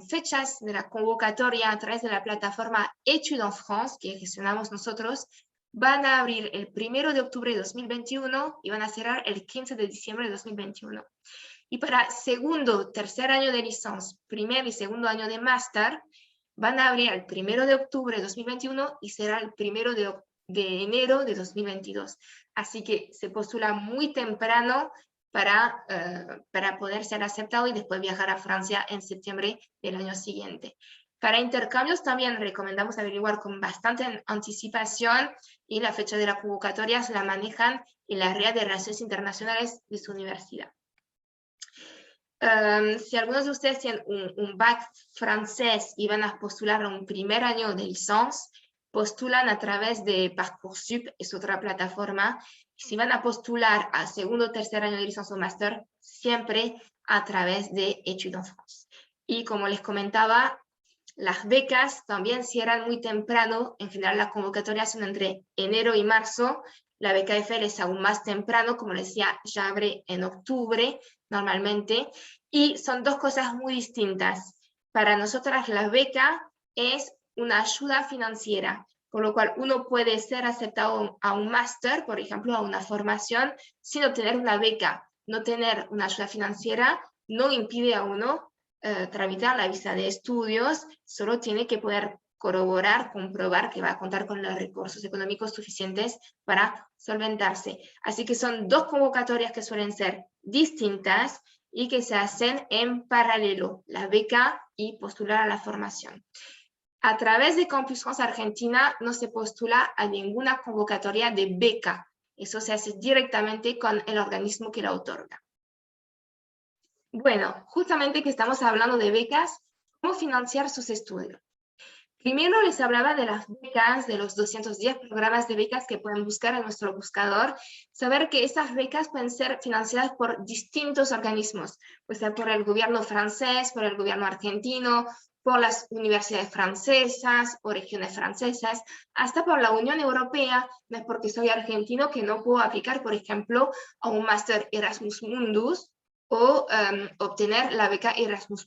fechas de la convocatoria a través de la plataforma Études en France, que gestionamos nosotros, van a abrir el 1 de octubre de 2021 y van a cerrar el 15 de diciembre de 2021. Y para segundo, tercer año de licencia, primer y segundo año de máster, van a abrir el 1 de octubre de 2021 y será el 1 de enero de 2022. Así que se postula muy temprano para poder ser aceptado y después viajar a Francia en septiembre del año siguiente. Para intercambios también recomendamos averiguar con bastante anticipación, y la fecha de la convocatoria se la manejan en la área de Relaciones Internacionales de su universidad. Si algunos de ustedes tienen un bac francés y van a postular a un primer año de licencia, postulan a través de Parcoursup, es otra plataforma. Si van a postular a segundo o tercer año de licencia o máster, siempre a través de Études en France. Y como les comentaba, las becas también cierran muy temprano. En general, las convocatorias son entre enero y marzo. La beca EFL es aún más temprano, como les decía, ya abre en octubre normalmente. Y son dos cosas muy distintas. Para nosotras la beca es una ayuda financiera, con lo cual uno puede ser aceptado a un máster, por ejemplo, a una formación, sin obtener una beca. No tener una ayuda financiera no impide a uno tramitar la visa de estudios, solo tiene que poder corroborar, comprobar que va a contar con los recursos económicos suficientes para solventarse. Así que son dos convocatorias que suelen ser distintas y que se hacen en paralelo, la beca y postular a la formación. A través de Campus France Argentina no se postula a ninguna convocatoria de beca. Eso se hace directamente con el organismo que la otorga. Bueno, justamente que estamos hablando de becas, ¿cómo financiar sus estudios? Primero les hablaba de las becas, de los 210 programas de becas que pueden buscar en nuestro buscador. Saber que esas becas pueden ser financiadas por distintos organismos, puede ser por el gobierno francés, por el gobierno argentino, por las universidades francesas o regiones francesas, hasta por la Unión Europea. No es porque soy argentino que no puedo aplicar, por ejemplo, a un máster Erasmus Mundus o obtener la beca Erasmus+.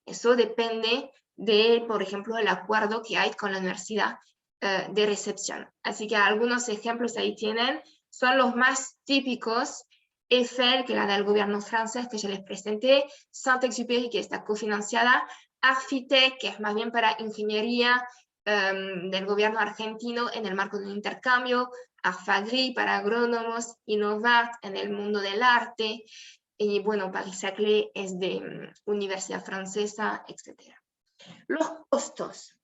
Eso depende de, por ejemplo, el acuerdo que hay con la universidad de recepción. Así que algunos ejemplos ahí tienen, son los más típicos: EFL, que la del gobierno francés, que ya les presenté, Saint-Exupéry, que está cofinanciada, Arfitec, que es más bien para ingeniería del gobierno argentino en el marco de un intercambio, Arfagri para agrónomos, Innovat en el mundo del arte, y bueno, Paris-Saclay es de universidad francesa, etc. Los costos.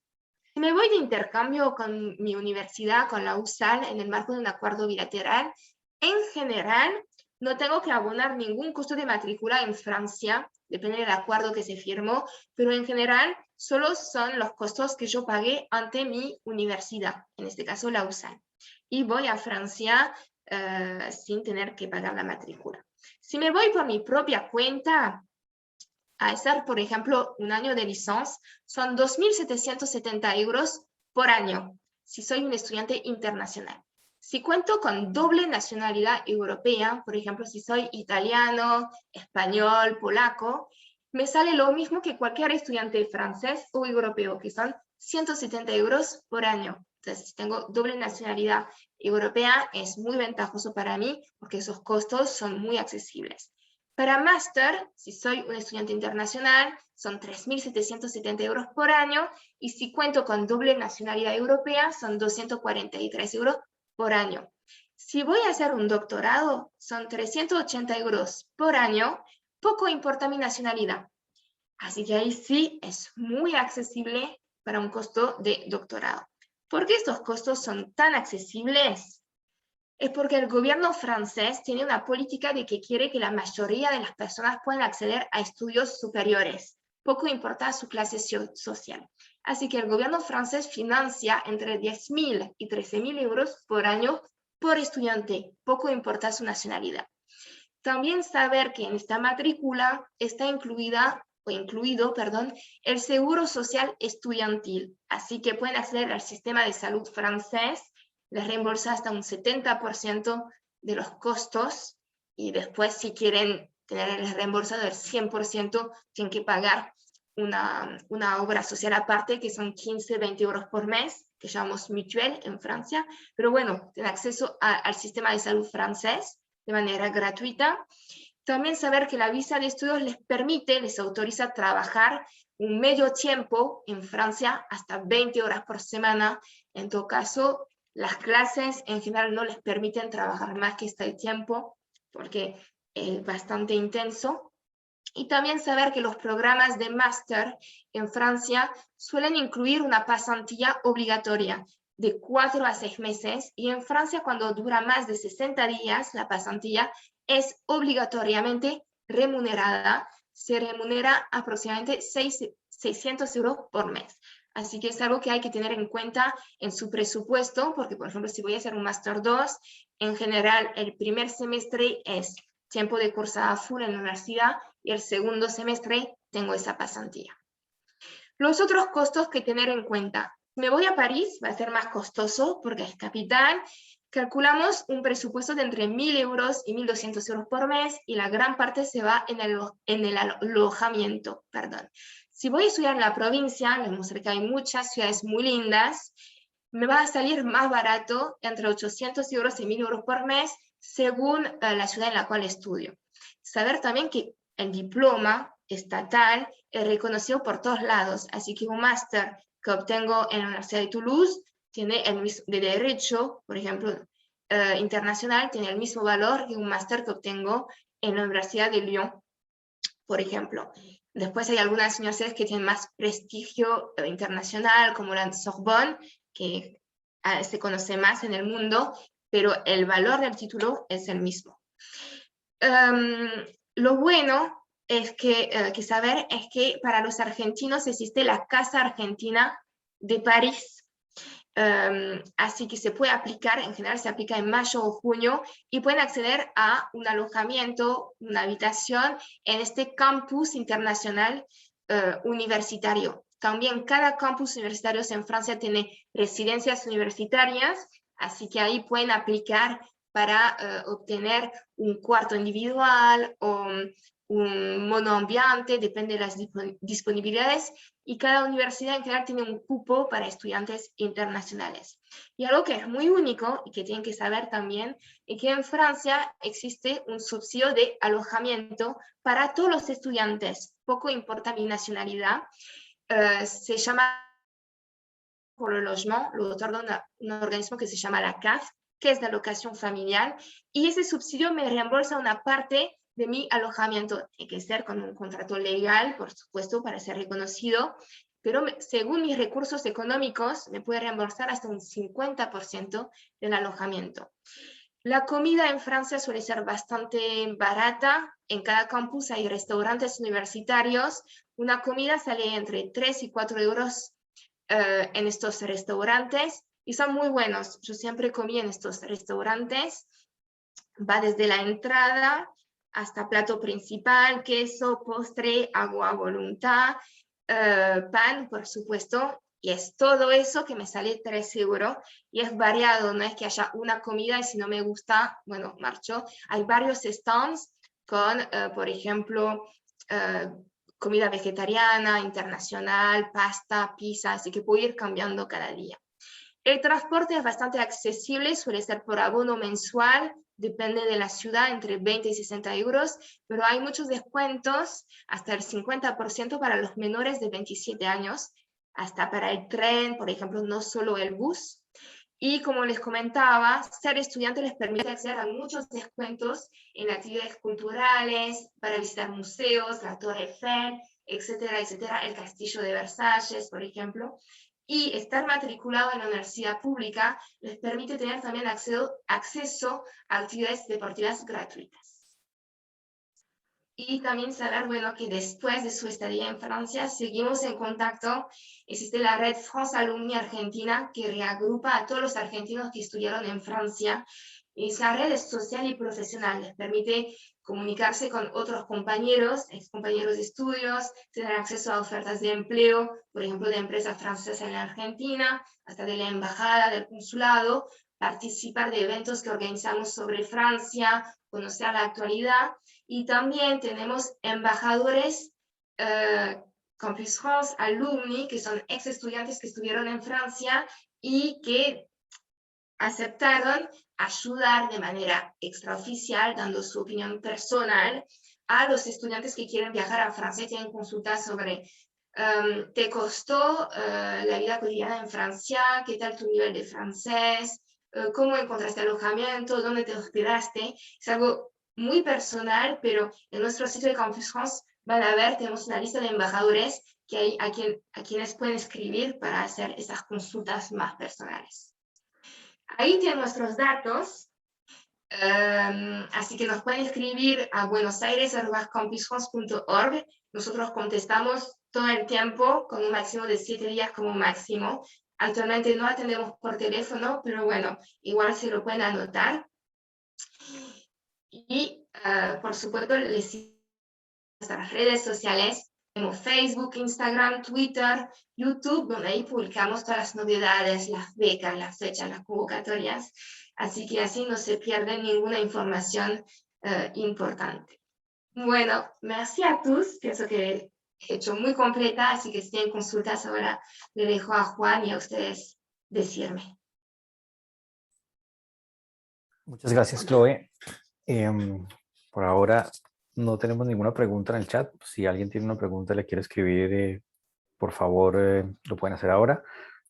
Si me voy de intercambio con mi universidad, con la USAL, en el marco de un acuerdo bilateral, en general no tengo que abonar ningún costo de matrícula en Francia, depende del acuerdo que se firmó, pero en general solo son los costos que yo pagué ante mi universidad, en este caso la USAL. Y voy a Francia sin tener que pagar la matrícula. Si me voy por mi propia cuenta, a hacer, por ejemplo, un año de licencia, son 2.770 euros por año, si soy un estudiante internacional. Si cuento con doble nacionalidad europea, por ejemplo, si soy italiano, español, polaco, me sale lo mismo que cualquier estudiante francés o europeo, que son 170 euros por año. Entonces, si tengo doble nacionalidad europea, es muy ventajoso para mí porque esos costos son muy accesibles. Para máster, si soy un estudiante internacional, son 3.770 euros por año, y si cuento con doble nacionalidad europea, son 243 euros por año. Si voy a hacer un doctorado, son 380 euros por año, poco importa mi nacionalidad. Así que ahí sí es muy accesible para un costo de doctorado. ¿Por qué estos costos son tan accesibles? Es porque el gobierno francés tiene una política de que quiere que la mayoría de las personas puedan acceder a estudios superiores, poco importa su clase social. Así que el gobierno francés financia entre 10.000 y 13.000 euros por año por estudiante, poco importa su nacionalidad. También saber que en esta matrícula está incluido, el seguro social estudiantil, así que pueden acceder al sistema de salud francés, les reembolsa hasta un 70% de los costos, y después si quieren tener el reembolsado del 100%, tienen que pagar una obra social aparte, que son 15-20 euros por mes, que llamamos mutuelle en Francia, pero bueno, tienen acceso al sistema de salud francés de manera gratuita. También saber que la visa de estudios les autoriza a trabajar un medio tiempo en Francia, hasta 20 horas por semana. En todo caso, las clases en general no les permiten trabajar más que este tiempo, porque es bastante intenso. Y también saber que los programas de máster en Francia suelen incluir una pasantía obligatoria de 4 a 6 meses, y en Francia, cuando dura más de 60 días, la pasantía es obligatoriamente remunerada, se remunera aproximadamente 600 euros por mes. Así que es algo que hay que tener en cuenta en su presupuesto, porque por ejemplo, si voy a hacer un Máster 2, en general el primer semestre es tiempo de cursada full en la universidad, y el segundo semestre tengo esa pasantía. Los otros costos que tener en cuenta. Me voy a París, va a ser más costoso porque es capital. Calculamos un presupuesto de entre 1.000 euros y 1.200 euros por mes, y la gran parte se va en el alojamiento. Si voy a estudiar en la provincia, vemos que hay muchas ciudades muy lindas, me va a salir más barato, entre 800 euros y 1.000 euros por mes, según la ciudad en la cual estudio. Saber también que el diploma estatal es reconocido por todos lados, así que un máster que obtengo en la Universidad de Toulouse tiene el mismo de Derecho, por ejemplo, internacional, tiene el mismo valor que un máster que obtengo en la Universidad de Lyon, por ejemplo. Después hay algunas universidades que tienen más prestigio internacional, como la Sorbonne, que se conoce más en el mundo, pero el valor del título es el mismo. Lo bueno es que saber es que para los argentinos existe la Casa Argentina de París. Así que se puede aplicar, en general se aplica en mayo o junio, y pueden acceder a un alojamiento, una habitación en este campus internacional universitario. También cada campus universitario en Francia tiene residencias universitarias, así que ahí pueden aplicar para obtener un cuarto individual o un monoambiente, depende de las disponibilidades, y cada universidad en general tiene un cupo para estudiantes internacionales. Y algo que es muy único y que tienen que saber también es que en Francia existe un subsidio de alojamiento para todos los estudiantes, poco importa mi nacionalidad, se llama por el logement, lo otorga un organismo que se llama la CAF, que es la alocación familiar, y ese subsidio me reembolsa una parte de mi alojamiento. Tiene que ser con un contrato legal, por supuesto, para ser reconocido, pero según mis recursos económicos me puede reembolsar hasta un 50% del alojamiento. La comida en Francia suele ser bastante barata. En cada campus hay restaurantes universitarios. Una comida sale entre 3 y 4 euros en estos restaurantes, y son muy buenos. Yo siempre comí en estos restaurantes. Va desde la entrada hasta plato principal, queso, postre, agua a voluntad, pan, por supuesto, y es todo eso que me sale 3 euros, y es variado, no es que haya una comida y si no me gusta, bueno, marcho. Hay varios stands con, por ejemplo, comida vegetariana, internacional, pasta, pizza, así que puedo ir cambiando cada día. El transporte es bastante accesible, suele ser por abono mensual, depende de la ciudad, entre 20 y 60 euros, pero hay muchos descuentos, hasta el 50% para los menores de 27 años, hasta para el tren, por ejemplo, no solo el bus. Y como les comentaba, ser estudiante les permite acceder a muchos descuentos en actividades culturales, para visitar museos, la Torre Eiffel, etcétera, etcétera, el Castillo de Versalles, por ejemplo. Y estar matriculado en la universidad pública les permite tener también acceso a actividades deportivas gratuitas. Y también saber, bueno, que después de su estadía en Francia, seguimos en contacto. Existe la red France Alumni Argentina, que reagrupa a todos los argentinos que estudiaron en Francia. Esa red es social y profesional, les permite comunicarse con otros compañeros, excompañeros de estudios, tener acceso a ofertas de empleo, por ejemplo, de empresas francesas en la Argentina, hasta de la embajada, del consulado, participar de eventos que organizamos sobre Francia, conocer la actualidad. Y también tenemos embajadores Campus France Alumni, que son ex estudiantes que estuvieron en Francia y que aceptaron ayudar de manera extraoficial, dando su opinión personal a los estudiantes que quieren viajar a Francia y tienen consultas sobre ¿te costó la vida cotidiana en Francia? ¿Qué tal tu nivel de francés? ¿Cómo encontraste alojamiento? ¿Dónde te hospedaste? Es algo muy personal, pero en nuestro sitio de Campus France van a ver, tenemos una lista de embajadores que hay a quienes pueden escribir para hacer esas consultas más personales. Ahí tienen nuestros datos, así que nos pueden escribir a buenosaires@campusfrance.org. Nosotros contestamos todo el tiempo, con un máximo de 7 días como máximo. Actualmente no atendemos por teléfono, pero bueno, igual se lo pueden anotar. Y por supuesto, les sigo en nuestras redes sociales, como Facebook, Instagram, Twitter, YouTube, donde ahí publicamos todas las novedades, las becas, las fechas, las convocatorias. Así que así no se pierde ninguna información importante. Bueno, merci a todos. Pienso que he hecho muy completa, así que si tienen consultas ahora le dejo a Juan y a ustedes decirme. Muchas gracias, Chloe. Por ahora no tenemos ninguna pregunta en el chat. Si alguien tiene una pregunta y le quiere escribir, por favor, lo pueden hacer ahora.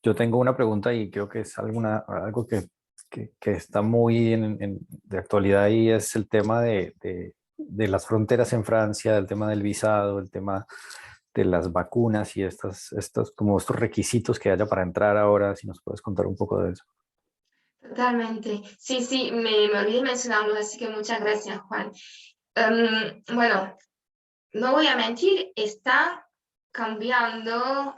Yo tengo una pregunta y creo que es algo que está muy de actualidad, y es el tema de las fronteras en Francia, el tema del visado, el tema de las vacunas y estos requisitos que haya para entrar ahora. Si nos puedes contar un poco de eso. Totalmente. Sí, me olvidé mencionarlo, así que muchas gracias, Juan. Bueno, no voy a mentir, ha cambiado,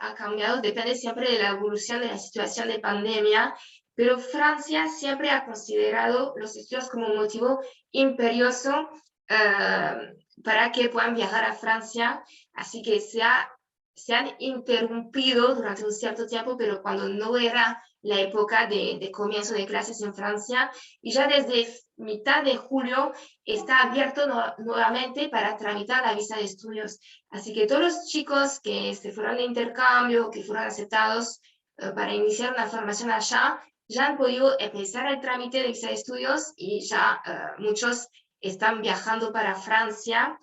depende siempre de la evolución de la situación de pandemia, pero Francia siempre ha considerado los estudios como un motivo imperioso para que puedan viajar a Francia, así que se han interrumpido durante un cierto tiempo, pero cuando no era la época de comienzo de clases en Francia, y ya desde mitad de julio está abierto nuevamente para tramitar la visa de estudios. Así que todos los chicos que se fueron de intercambio, que fueron aceptados para iniciar una formación allá, ya han podido empezar el trámite de visa de estudios y ya muchos están viajando para Francia.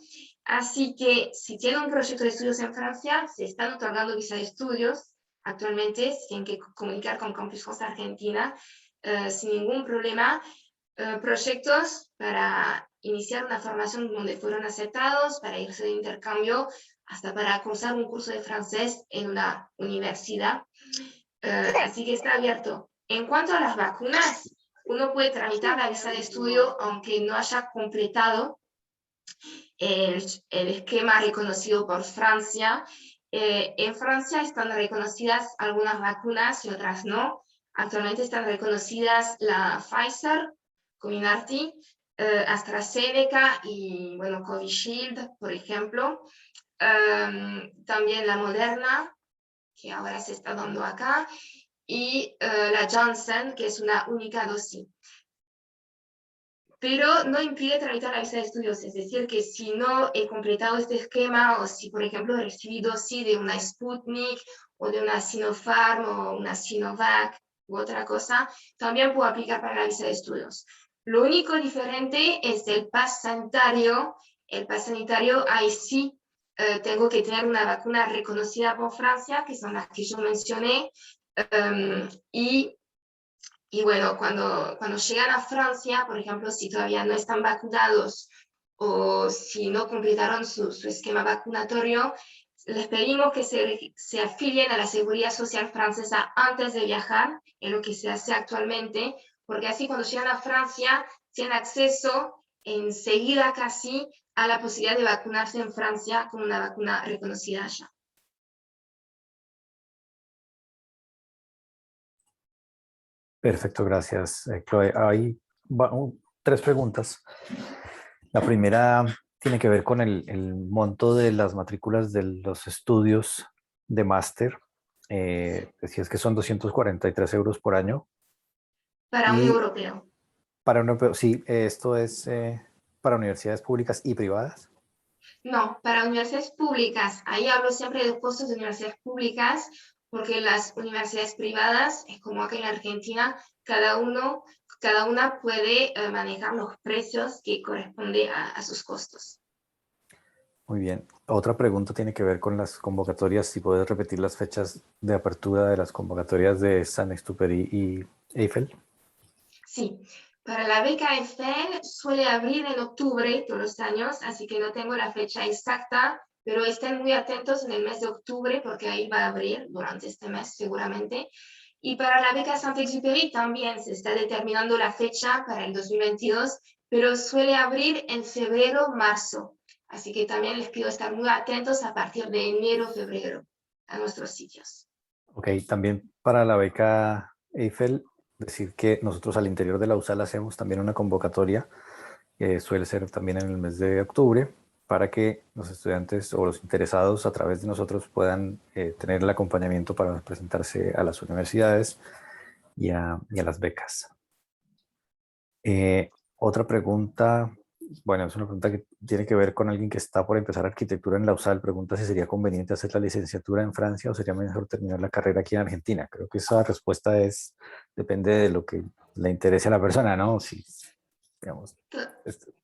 Así que si tienen un proyecto de estudios en Francia, se están otorgando visa de estudios. Actualmente se tienen que comunicar con Campus France Argentina sin ningún problema. Proyectos para iniciar una formación donde fueron aceptados, para irse de intercambio, hasta para cursar un curso de francés en una universidad. Así que está abierto. En cuanto a las vacunas, uno puede tramitar la visa de estudio aunque no haya completado el esquema reconocido por Francia. En Francia están reconocidas algunas vacunas y otras no. Actualmente están reconocidas la Pfizer, Comirnaty, AstraZeneca y, bueno, Covishield, por ejemplo. También la Moderna, que ahora se está dando acá, y la Johnson, que es una única dosis. Pero no impide tramitar la visa de estudios, es decir, que si no he completado este esquema, o si, por ejemplo, he recibido sí de una Sputnik, o de una Sinopharm, o una Sinovac, u otra cosa, también puedo aplicar para la visa de estudios. Lo único diferente es el pase sanitario. El pase sanitario, ahí sí tengo que tener una vacuna reconocida por Francia, que son las que yo mencioné, y bueno, cuando llegan a Francia, por ejemplo, si todavía no están vacunados o si no completaron su esquema vacunatorio, les pedimos que se afilien a la Seguridad Social francesa antes de viajar, en lo que se hace actualmente, porque así cuando llegan a Francia tienen acceso enseguida casi a la posibilidad de vacunarse en Francia con una vacuna reconocida allá. Perfecto, gracias, Chloe. Hay 3 preguntas. La primera tiene que ver con el monto de las matrículas de los estudios de máster. Decías que son 243 euros por año. Para un Y europeo. para un europeo, sí, esto es para universidades públicas y privadas. No, para universidades públicas. Ahí hablo siempre de costos de universidades públicas, porque las universidades privadas, es como acá en Argentina, cada una puede manejar los precios que corresponden a sus costos. Muy bien. Otra pregunta tiene que ver con las convocatorias. Si puedes repetir las fechas de apertura de las convocatorias de Saint-Exupéry y Eiffel. Sí, para la beca Eiffel suele abrir en octubre todos los años, así que no tengo la fecha exacta, pero estén muy atentos en el mes de octubre porque ahí va a abrir durante este mes seguramente. Y para la beca Saint-Exupéry también se está determinando la fecha para el 2022, pero suele abrir en febrero, marzo. Así que también les pido estar muy atentos a partir de enero, febrero a nuestros sitios. Ok, también para la beca Eiffel, decir que nosotros al interior de la USAL hacemos también una convocatoria, suele ser también en el mes de octubre, para que los estudiantes o los interesados a través de nosotros puedan tener el acompañamiento para presentarse a las universidades y a las becas. Otra pregunta, bueno, es una pregunta que tiene que ver con alguien que está por empezar arquitectura en la USAL. Pregunta si sería conveniente hacer la licenciatura en Francia o sería mejor terminar la carrera aquí en Argentina. Creo que esa respuesta depende de lo que le interese a la persona, ¿no? Si, digamos,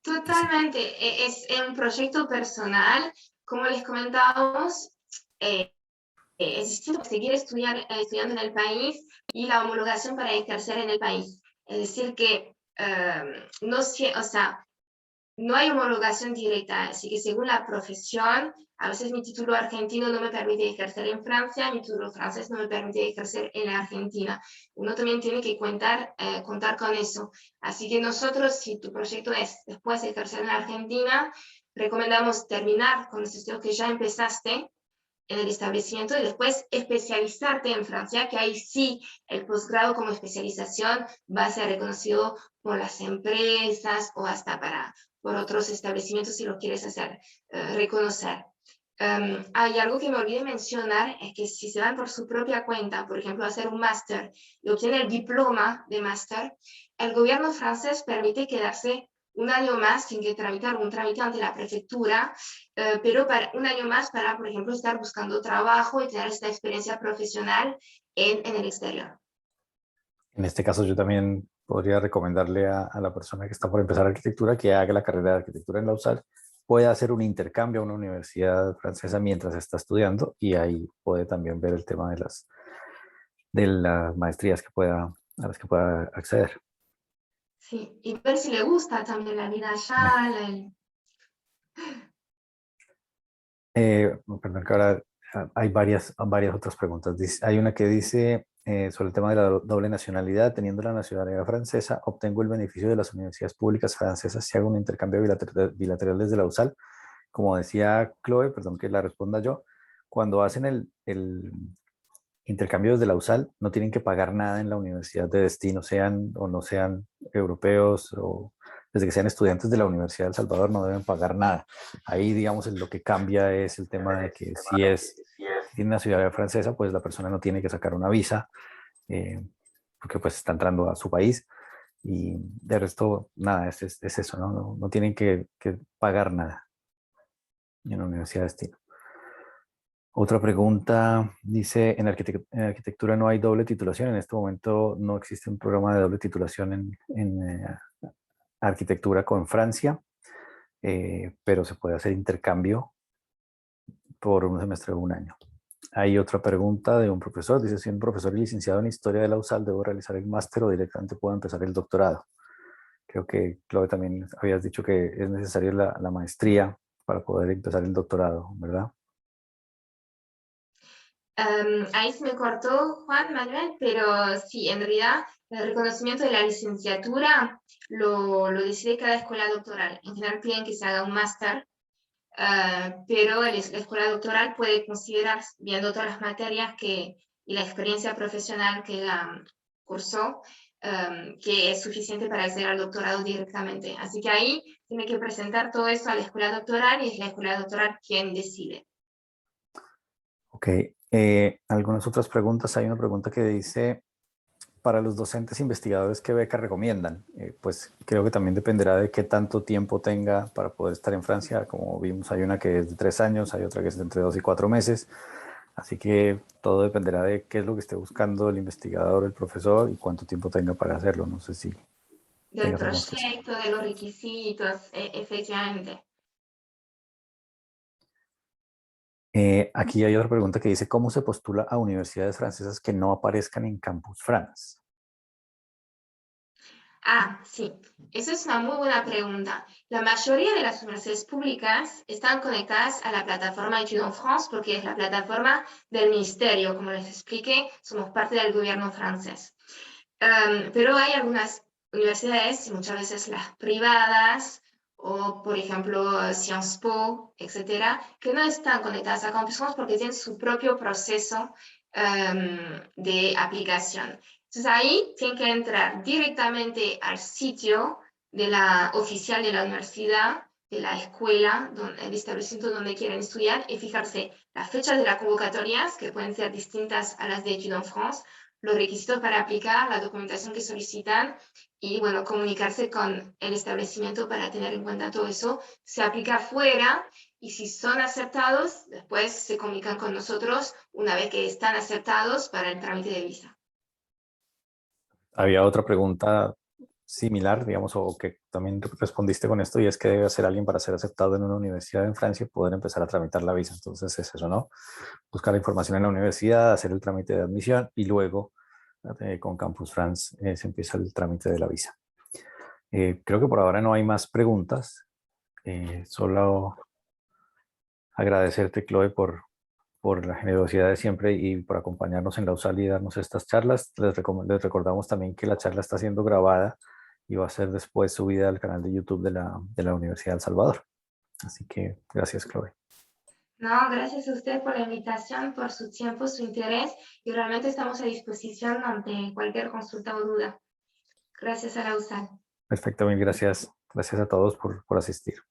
Totalmente, es un proyecto personal. Como les comentábamos, es distinto seguir estudiando en el país y la homologación para ejercer en el país. Es decir, que no hay homologación directa, así que según la profesión, a veces mi título argentino no me permite ejercer en Francia, mi título francés no me permite ejercer en la Argentina. Uno también tiene que contar con eso. Así que nosotros, si tu proyecto es después de ejercer en la Argentina, recomendamos terminar con los estudios que ya empezaste en el establecimiento y después especializarte en Francia, que ahí sí el posgrado como especialización va a ser reconocido por las empresas o hasta por otros establecimientos si lo quieres hacer reconocer. Hay algo que me olvidé mencionar, es que si se van por su propia cuenta, por ejemplo, a hacer un máster y obtienen el diploma de máster, el gobierno francés permite quedarse un año más sin que tramitar un trámite ante la prefectura, pero para un año más para, por ejemplo, estar buscando trabajo y tener esta experiencia profesional en el exterior. en este caso yo también podría recomendarle a la persona que está por empezar arquitectura que haga la carrera de arquitectura en la USAL, puede hacer un intercambio a una universidad francesa mientras está estudiando y ahí puede también ver el tema de las maestrías a las que pueda acceder. Sí, y ver si le gusta también la vida allá. Perdón, que ahora hay varias otras preguntas. Hay una que dice sobre el tema de la doble nacionalidad. Teniendo la nacionalidad francesa, obtengo el beneficio de las universidades públicas francesas si hago un intercambio bilateral desde la USAL. Como decía Chloe, perdón que la responda yo, cuando hacen el intercambio desde la USAL, no tienen que pagar nada en la universidad de destino, sean o no sean europeos o desde que sean estudiantes de la Universidad de El Salvador no deben pagar nada. Ahí, digamos, lo que cambia es el tema de que si tiene una ciudadanía francesa, pues la persona no tiene que sacar una visa, porque pues está entrando a su país. Y de resto, nada, es eso, no tienen que pagar nada en la Universidad de Destino. Otra pregunta dice, en arquitectura no hay doble titulación. En este momento no existe un programa de doble titulación en arquitectura con Francia, pero se puede hacer intercambio por un semestre o un año. Hay otra pregunta de un profesor. Dice, si un profesor y licenciado en Historia de la USAL, ¿debo realizar el máster o directamente puedo empezar el doctorado? Creo que, Chloe, también habías dicho que es necesaria la maestría para poder empezar el doctorado, ¿verdad? Ahí se me cortó Juan Manuel, pero sí, en realidad el reconocimiento de la licenciatura lo decide cada escuela doctoral. En general piden que se haga un máster, pero la escuela doctoral puede considerar, viendo todas las materias y la experiencia profesional que cursó, que es suficiente para acceder al doctorado directamente. Así que ahí tiene que presentar todo eso a la escuela doctoral y es la escuela doctoral quien decide. Ok. Algunas otras preguntas. Hay una pregunta que dice, para los docentes investigadores, ¿qué beca recomiendan? Pues creo que también dependerá de qué tanto tiempo tenga para poder estar en Francia. Como vimos, hay una que es de 3 años, hay otra que es de entre 2 y 4 meses. Así que todo dependerá de qué es lo que esté buscando el investigador, el profesor y cuánto tiempo tenga para hacerlo. No sé si Del tengas alguna respuesta. proyecto, de los requisitos, efectivamente. Aquí hay otra pregunta que dice, ¿cómo se postula a universidades francesas que no aparezcan en Campus France? Ah, sí, esa es una muy buena pregunta. La mayoría de las universidades públicas están conectadas a la plataforma Études en France porque es la plataforma del ministerio. Como les expliqué, somos parte del gobierno francés. Pero hay algunas universidades, y muchas veces las privadas, o por ejemplo Sciences Po, etcétera, que no están conectadas a Campus France porque tienen su propio proceso de aplicación. Entonces ahí tienen que entrar directamente al sitio oficial de la universidad, de la escuela, el establecimiento donde quieren estudiar, y fijarse las fechas de las convocatorias, que pueden ser distintas a las de Études en France, los requisitos para aplicar, la documentación que solicitan y, bueno, comunicarse con el establecimiento para tener en cuenta todo eso. Se aplica fuera y si son aceptados, después se comunican con nosotros una vez que están aceptados para el trámite de visa. Había otra pregunta similar, digamos, o que también respondiste con esto, y es que debe ser alguien para ser aceptado en una universidad en Francia y poder empezar a tramitar la visa. Entonces es eso, ¿no? Buscar la información en la universidad, hacer el trámite de admisión y luego con Campus France se empieza el trámite de la visa. Creo que por ahora no hay más preguntas. Solo agradecerte, Chloe, por la generosidad de siempre y por acompañarnos en la USAL y darnos estas charlas. Les recordamos también que la charla está siendo grabada y va a ser después subida al canal de YouTube de la Universidad de El Salvador. Así que gracias, Chloe. No, gracias a usted por la invitación, por su tiempo, su interés, y realmente estamos a disposición ante cualquier consulta o duda. Gracias a la USAL. Perfecto, mil gracias. Gracias a todos por asistir.